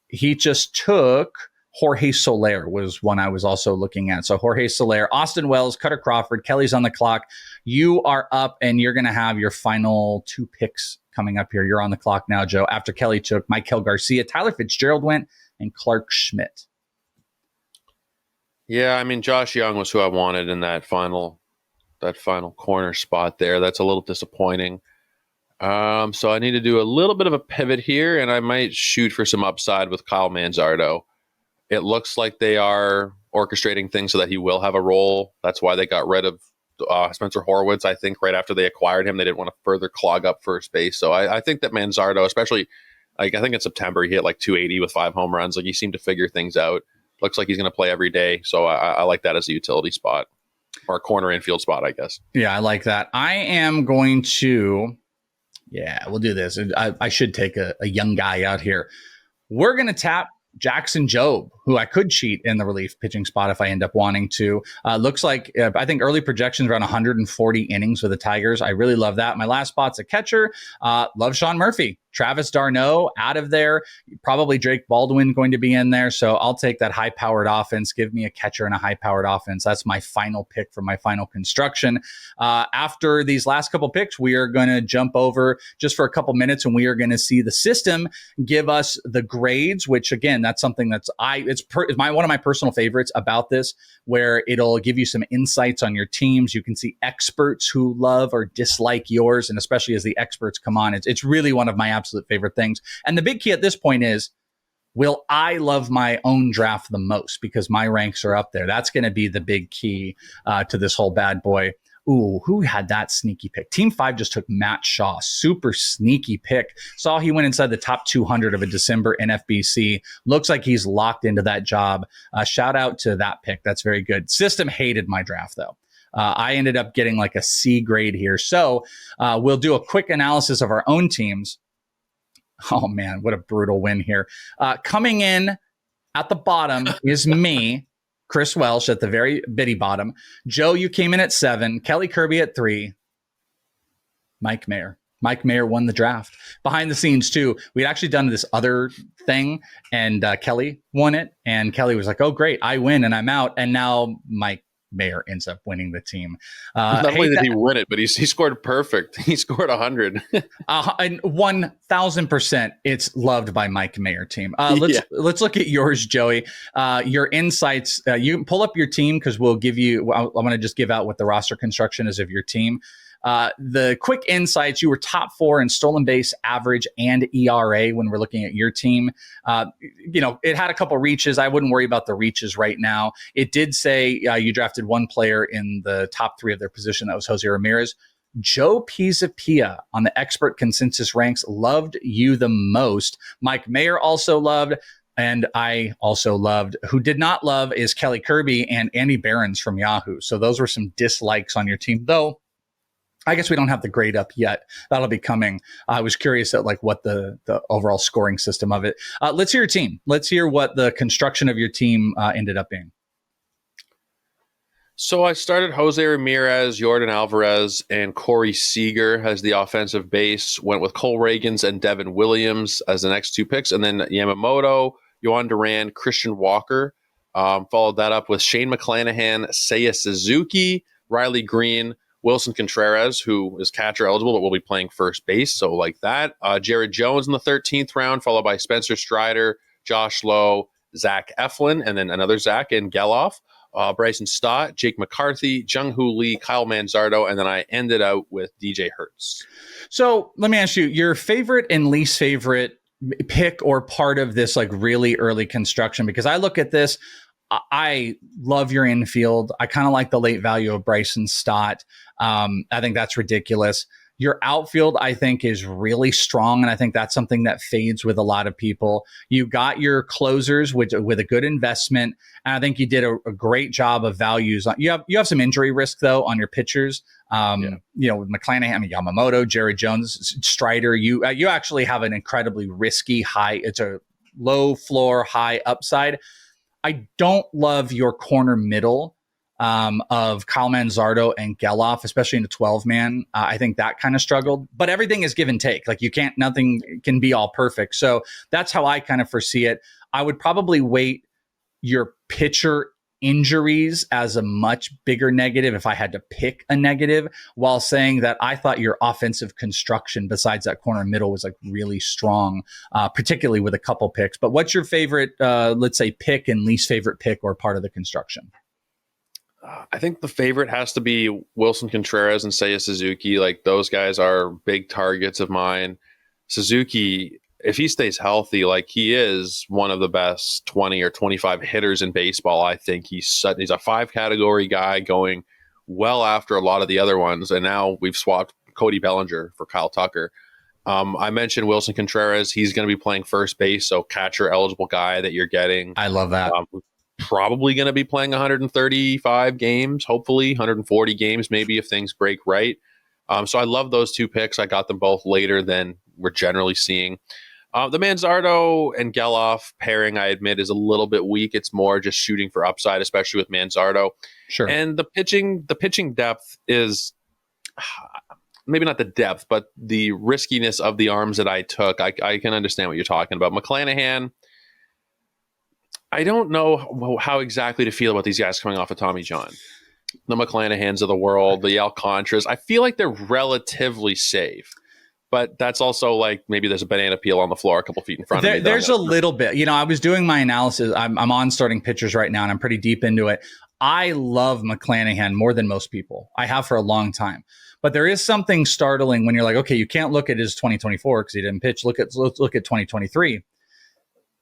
He just took Jorge Soler was one I was also looking at. So Jorge Soler, Austin Wells, Cutter Crawford, Kelly's on the clock. You are up, and you're going to have your final two picks coming up here. You're on the clock now, Joe. After Kelly took Maikel Garcia, Tyler Fitzgerald went, and Clark Schmidt. Yeah, I mean, Josh Young was who I wanted in that final corner spot there. That's a little disappointing. So I need to do a little bit of a pivot here, and I might shoot for some upside with Kyle Manzardo. It looks like they are orchestrating things so that he will have a role. That's why they got rid of Spencer Horwitz, I think, right after they acquired him. They didn't want to further clog up first base. So I think that Manzardo, especially, like I think in September, he hit like 280 with 5 home runs. Like he seemed to figure things out. Looks like he's going to play every day. So I like that as a utility spot or a corner infield spot, I guess. Yeah, I like that. I am going to, we'll do this. I should take a young guy out here. We're going to tap Jackson Jobe, who I could cheat in the relief pitching spot if I end up wanting to. Looks like, I think early projections around 140 innings with the Tigers. I really love that. My last spot's a catcher. Love Sean Murphy. Travis d'Arnaud out of there. Probably Drake Baldwin going to be in there. So I'll take that high-powered offense. Give me a catcher and a high-powered offense. That's my final pick for my final construction. After these last couple picks, we are going to jump over just for a couple minutes, and we are going to see the system give us the grades, which, again, that's something that's one of my personal favorites about this, where it'll give you some insights on your teams. You can see experts who love or dislike yours, and especially as the experts come on, it's really one of my absolute favorite things. And the big key at this point is, will I love my own draft the most? Because my ranks are up there. That's going to be the big key to this whole bad boy. Ooh, who had that sneaky pick? Team 5 just took Matt Shaw. Super sneaky pick. Saw he went inside the top 200 of a December NFBC. Looks like he's locked into that job. Shout out to that pick. That's very good. System hated my draft, though. I ended up getting like a C grade here. So we'll do a quick analysis of our own teams. Oh, man, what a brutal win here. Coming in at the bottom is me, Chris Welsh, at the very bitty bottom. Joe, you came in at 7. Kelly Kirby at 3. Mike Mayer. Mike Mayer won the draft. Behind the scenes, too, we'd actually done this other thing, and Kelly won it. And Kelly was like, oh, great, I win, and I'm out. And now Mike Mayer ends up winning the team. Not only did he win it, but he scored perfect. He scored 100. And 1,000%, it's loved by Mike Mayer team. Let's look at yours, Joey. Your insights. You can pull up your team because we'll give you. I'm going to just give out what the roster construction is of your team. The quick insights, you were top 4 in stolen base, average, and ERA when we're looking at your team. It had a couple reaches. I wouldn't worry about the reaches right now. It did say you drafted one player in the top 3 of their position. That was Jose Ramirez. Joe Pisapia on the expert consensus ranks loved you the most. Mike Mayer also loved, and I also loved. Who did not love is Kelly Kirby and Andy Behrens from Yahoo. So those were some dislikes on your team, though. I guess we don't have the grade up yet. That'll be coming. I was curious at like what the overall scoring system of it. Let's hear your team. Let's hear what the construction of your team ended up being. So I started Jose Ramirez, Jordan Alvarez, and Corey Seager as the offensive base. Went with Cole Reagans and Devin Williams as the next two picks. And then Yamamoto, Yohan Duran, Christian Walker. Followed that up with Shane McClanahan, Seiya Suzuki, Riley Green, Wilson Contreras, who is catcher eligible, but will be playing first base. So like that. Jared Jones in the 13th round, followed by Spencer Strider, Josh Lowe, Zach Eflin, and then another Zach and Geloff. Bryson Stott, Jake McCarthy, Jung-Hoo Lee, Kyle Manzardo, and then I ended out with DJ Hertz. So let me ask you, your favorite and least favorite pick or part of this like really early construction, because I look at this, I love your infield. I kind of like the late value of Bryson Stott. I think that's ridiculous. Your outfield, I think, is really strong, and I think that's something that fades with a lot of people. You got your closers with a good investment, and I think you did a great job of values. You have some injury risk, though, on your pitchers. You know, with McClanahan, Yamamoto, Jared Jones, Strider, you actually have an incredibly risky high. It's a low floor, high upside. I don't love your corner middle of Kyle Manzardo and Geloff, especially in the 12-man. I think that kind of struggled, but everything is give and take. Like nothing can be all perfect. So that's how I kind of foresee it. I would probably weight your pitcher injuries as a much bigger negative if I had to pick a negative, while saying that I thought your offensive construction besides that corner middle was like really strong, particularly with a couple picks. But what's your favorite, let's say, pick and least favorite pick or part of the construction? I think the favorite has to be Wilson Contreras and Seiya Suzuki. Like, those guys are big targets of mine. Suzuki, if he stays healthy, like, he is one of the best 20 or 25 hitters in baseball. I think he's a 5-category guy going well after a lot of the other ones. And now we've swapped Cody Bellinger for Kyle Tucker. I mentioned Wilson Contreras. He's going to be playing first base, so catcher eligible guy that you're getting. I love that. Probably going to be playing 135 games, hopefully 140 games, maybe, if things break right. So I love those two picks. I got them both later than we're generally seeing. The Manzardo and Geloff pairing, I admit, is a little bit weak. It's more just shooting for upside, especially with Manzardo. Sure. And the pitching depth is maybe not the depth, but the riskiness of the arms that I took. I can understand what you're talking about. McClanahan, I don't know how exactly to feel about these guys coming off of Tommy John. The McClanahans of the world, the Alcantras. I feel like they're relatively safe. But that's also like, maybe there's a banana peel on the floor a couple feet in front of me. There's a little bit. You know, I was doing my analysis. I'm on starting pitchers right now, and I'm pretty deep into it. I love McClanahan more than most people. I have for a long time. But there is something startling when you're like, okay, you can't look at his 2024 because he didn't pitch. Let's look at 2023.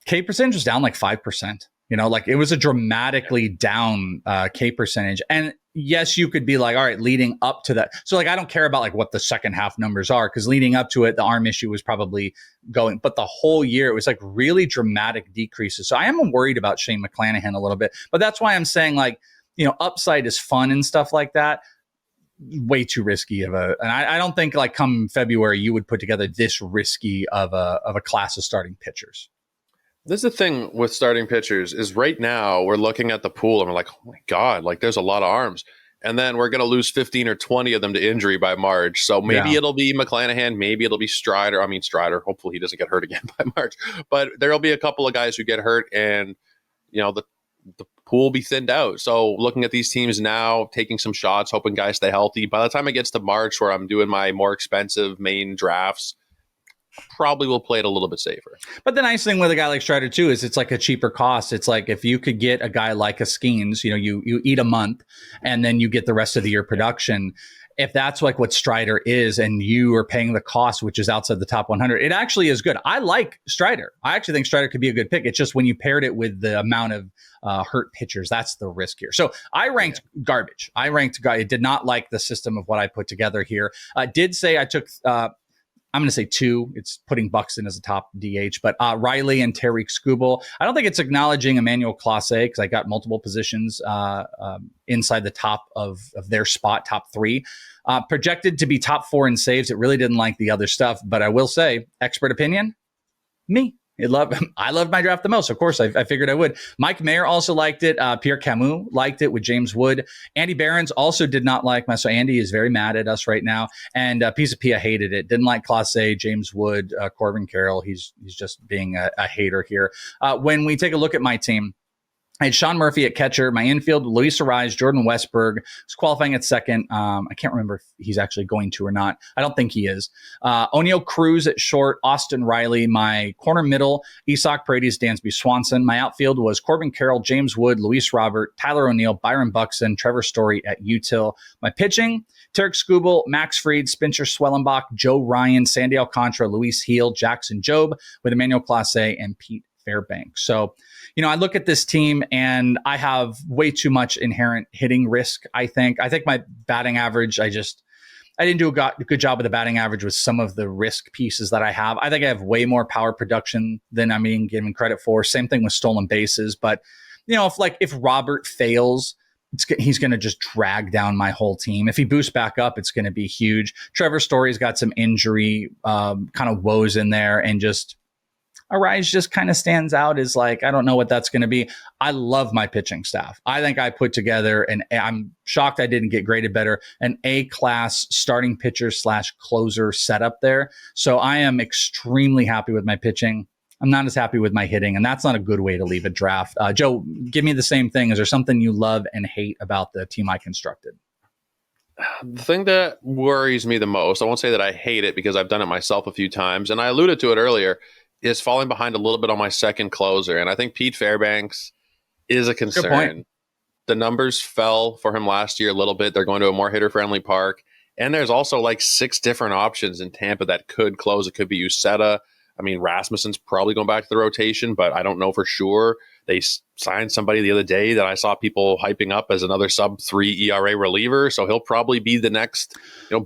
K percentage was down like 5%. You know, like, it was a dramatically down K percentage. And yes, you could be like, all right, leading up to that. So like, I don't care about like what the second half numbers are, because leading up to it, the arm issue was probably going, but the whole year it was like really dramatic decreases. So I am worried about Shane McClanahan a little bit, but that's why I'm saying, like, you know, upside is fun and stuff like that. Way too risky and I don't think like come February you would put together this risky of a class of starting pitchers. This is the thing with starting pitchers is right now we're looking at the pool and we're like, oh my God, like, there's a lot of arms. And then we're going to lose 15 or 20 of them to injury by March. So maybe it'll be McClanahan, maybe it'll be Strider. Hopefully he doesn't get hurt again by March. But there'll be a couple of guys who get hurt, and, you know, the pool will be thinned out. So looking at these teams now, taking some shots, hoping guys stay healthy. By the time it gets to March, where I'm doing my more expensive main drafts, probably will play it a little bit safer. But the nice thing with a guy like Strider too is it's like a cheaper cost. It's like if you could get a guy like a Skeens, you know, you eat a month and then you get the rest of the year production. if that's like what Strider is and you are paying the cost, which is outside the top 100, it actually is good. I like Strider. I actually think Strider could be a good pick. It's just when you paired it with the amount of hurt pitchers, that's the risk here. So I ranked garbage. I did not like the system of what I put together here. Did say I took, I'm going to say 2. It's putting Buxton as a top DH, but Riley and Tariq Skubal. I don't think it's acknowledging Emmanuel Clase because I got multiple positions inside the top of their spot, top 3. Projected to be top 4 in saves. It really didn't like the other stuff, but I will say, expert opinion, me. I loved my draft the most. Of course, I figured I would. Mike Mayer also liked it. Pierre Camus liked it with James Wood. Andy Behrens also did not like my. So Andy is very mad at us right now. And Pisa hated it. Didn't like Clase, James Wood, Corbin Carroll. He's just being a hater here. When we take a look at my team, I had Sean Murphy at catcher, my infield, Luis Arraez, Jordan Westberg, was qualifying at second. I can't remember if he's actually going to or not. I don't think he is. O'Neill Cruz at short, Austin Riley, my corner middle, Isak Paredes, Dansby Swanson. My outfield was Corbin Carroll, James Wood, Luis Robert, Tyler O'Neill, Byron Buxton, Trevor Story at util. My pitching, Tariq Skubal, Max Fried, Spencer Swellenbach, Joe Ryan, Sandy Alcantara, Luis Heel, Jackson Jobe, with Emmanuel Clase and Pete Fairbanks. So, I look at this team and I have way too much inherent hitting risk. I think my batting average, I didn't do a good job of the batting average with some of the risk pieces that I have. I think I have way more power production than I'm being given credit for. Same thing with stolen bases. But, if Robert fails, he's going to just drag down my whole team. If he boosts back up, it's going to be huge. Trevor Story's got some injury kind of woes in there, and just Arraez just kind of stands out as I don't know what that's going to be. I love my pitching staff. I think I put together, and I'm shocked I didn't get graded better, an A-class starting pitcher / closer setup there. So I am extremely happy with my pitching. I'm not as happy with my hitting, and that's not a good way to leave a draft. Joe, give me the same thing. Is there something you love and hate about the team I constructed? The thing that worries me the most, I won't say that I hate it because I've done it myself a few times, and I alluded to it earlier, is falling behind a little bit on my second closer. And I think Pete Fairbanks is a concern. The numbers fell for him last year a little bit. They're going to a more hitter-friendly park. And there's also 6 different options in Tampa that could close. It could be Uceta. I mean, Rasmussen's probably going back to the rotation, but I don't know for sure. They signed somebody the other day that I saw people hyping up as another sub-3 ERA reliever, so he'll probably be the next,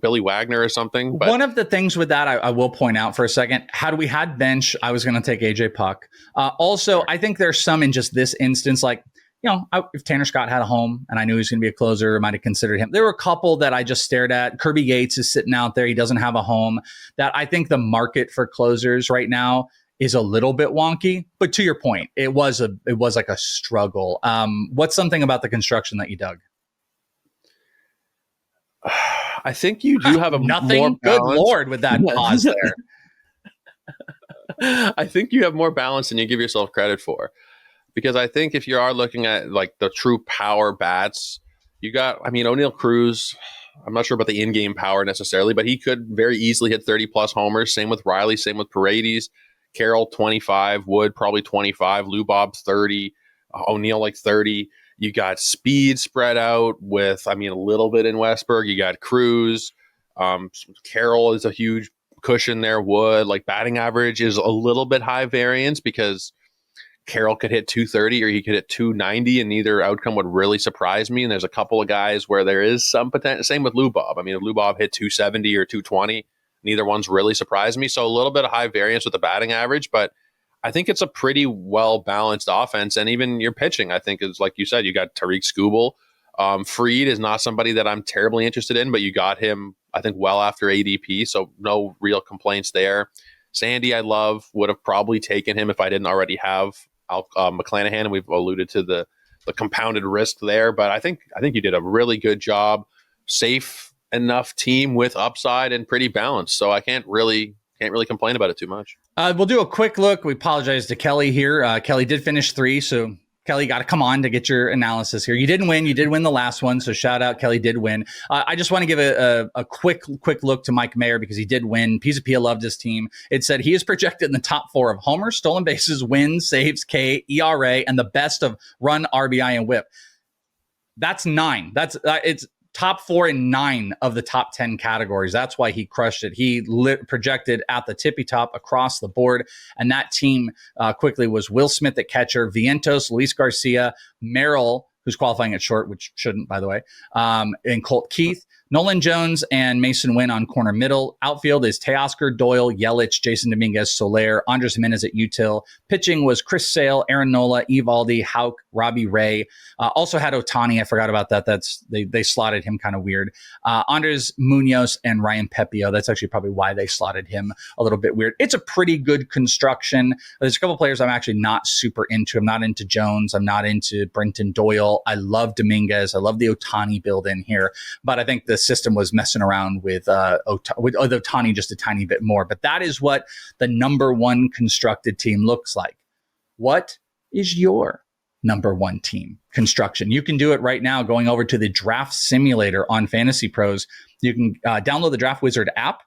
Billy Wagner or something. But one of the things with that, I will point out for a second, had we had bench, I was going to take AJ Puck. Also, I think there's some in just this instance, if Tanner Scott had a home and I knew he was going to be a closer, I might have considered him. There were a couple that I just stared at. Kirby Yates is sitting out there. He doesn't have a home. That I think the market for closers right now is a little bit wonky. But to your point, it was like a struggle. What's something about the construction that you dug? I think you do have a nothing. More Good balance. Lord, with that pause there. I think you have more balance than you give yourself credit for. Because I think if you are looking at the true power bats, you got, O'Neill Cruz, I'm not sure about the in-game power necessarily, but he could very easily hit 30-plus homers. Same with Riley, same with Paredes. Carroll, 25. Wood, probably 25. Lubob, 30. O'Neill, 30. You got speed spread out with, a little bit in Westberg. You got Cruz. Carroll is a huge cushion there. Wood, batting average is a little bit high variance because Carroll could hit 230 or he could hit 290, and neither outcome would really surprise me. And there's a couple of guys where there is some potential. Same with Lubob. If Lubob hit 270 or 220, neither one's really surprised me. So a little bit of high variance with the batting average, but I think it's a pretty well-balanced offense. And even your pitching, I think, is like you said, you got Tariq Skubal. Fried is not somebody that I'm terribly interested in, but you got him, I think, well after ADP, so no real complaints there. Sandy, I love, would have probably taken him if I didn't already have McClanahan, and we've alluded to the compounded risk there. But I think you did a really good job. Safe enough team with upside and pretty balanced. So I can't really complain about it too much. We'll do a quick look. We apologize to Kelly here. Kelly did finish 3, so Kelly, got to come on to get your analysis here. You didn't win. You did win the last one, so shout out. Kelly did win. I just want to give a quick look to Mike Mayer because he did win. Pisa loved his team. It said he is projected in the top 4 of homers, stolen bases, wins, saves, K, ERA, and the best of run, RBI, and WHIP. That's 9. It's top 4 in 9 of the top 10 categories. That's why he crushed it. He projected at the tippy top across the board. And that team quickly was Will Smith at catcher, Vientos, Luis Garcia, Merrill, who's qualifying at short, which shouldn't, by the way, and Colt Keith, Nolan Jones, and Mason Wynn on corner middle. Outfield is Teoscar, Doyle, Yelich, Jason Dominguez, Soler, Andres Jimenez at util. Pitching was Chris Sale, Aaron Nola, Evaldi, Houck, Robbie Ray. Also had Ohtani. I forgot about that. They slotted him kind of weird. Andres Munoz and Ryan Pepio. That's actually probably why they slotted him a little bit weird. It's a pretty good construction. There's a couple players I'm actually not super into. I'm not into Jones. I'm not into Brenton Doyle. I love Dominguez. I love the Ohtani build in here. But I think the system was messing around with Ohtani just a tiny bit more. But that is what the number one constructed team looks like. What is your number one team construction? You can do it right now going over to the Draft Simulator on FantasyPros. You can download the Draft Wizard app,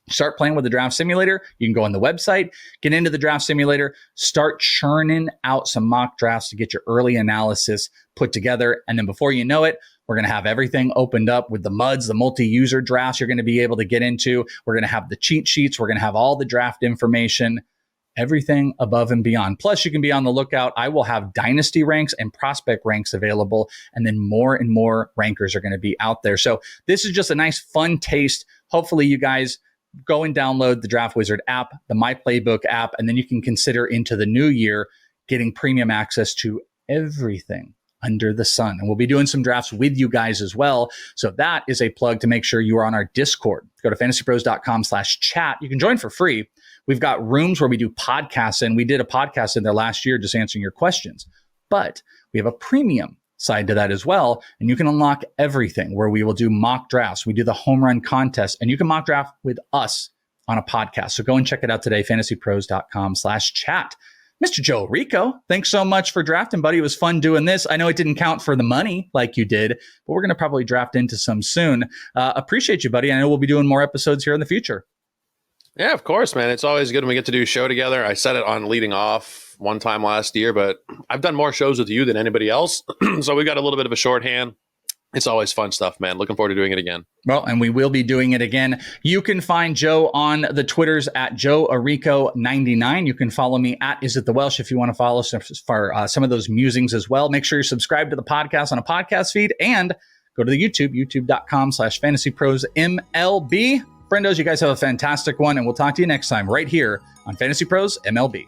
start playing with the Draft Simulator. You can go on the website, get into the Draft Simulator, start churning out some mock drafts to get your early analysis put together. And then before you know it, we're going to have everything opened up with the MUDs, the multi-user drafts you're going to be able to get into. We're going to have the cheat sheets. We're going to have all the draft information, everything above and beyond. Plus, you can be on the lookout. I will have dynasty ranks and prospect ranks available, and then more and more rankers are going to be out there. So this is just a nice, fun taste. Hopefully, you guys go and download the Draft Wizard app, the My Playbook app, and then you can consider into the new year getting premium access to everything under the sun. And we'll be doing some drafts with you guys as well. So that is a plug to make sure you are on our Discord. Go to fantasypros.com/chat. You can join for free. We've got rooms where we do podcasts, and we did a podcast in there last year just answering your questions. But we have a premium side to that as well. And you can unlock everything where we will do mock drafts. We do the home run contest, and you can mock draft with us on a podcast. So go and check it out today, fantasypros.com/chat. Mr. Joe Orrico, thanks so much for drafting, buddy. It was fun doing this. I know it didn't count for the money like you did, but we're going to probably draft into some soon. Appreciate you, buddy. I know we'll be doing more episodes here in the future. Yeah, of course, man. It's always good when we get to do a show together. I said it on leading off one time last year, but I've done more shows with you than anybody else. So we've got a little bit of a shorthand. It's always fun stuff, man. Looking forward to doing it again. Well, and we will be doing it again. You can find Joe on the Twitters at Joe Orrico99. You can follow me at Is It The Welsh if you want to follow us for some of those musings as well. Make sure you're subscribed to the podcast on a podcast feed and go to the YouTube, youtube.com/FantasyProsMLB. Friendos, you guys have a fantastic one, and we'll talk to you next time right here on Fantasy Pros MLB.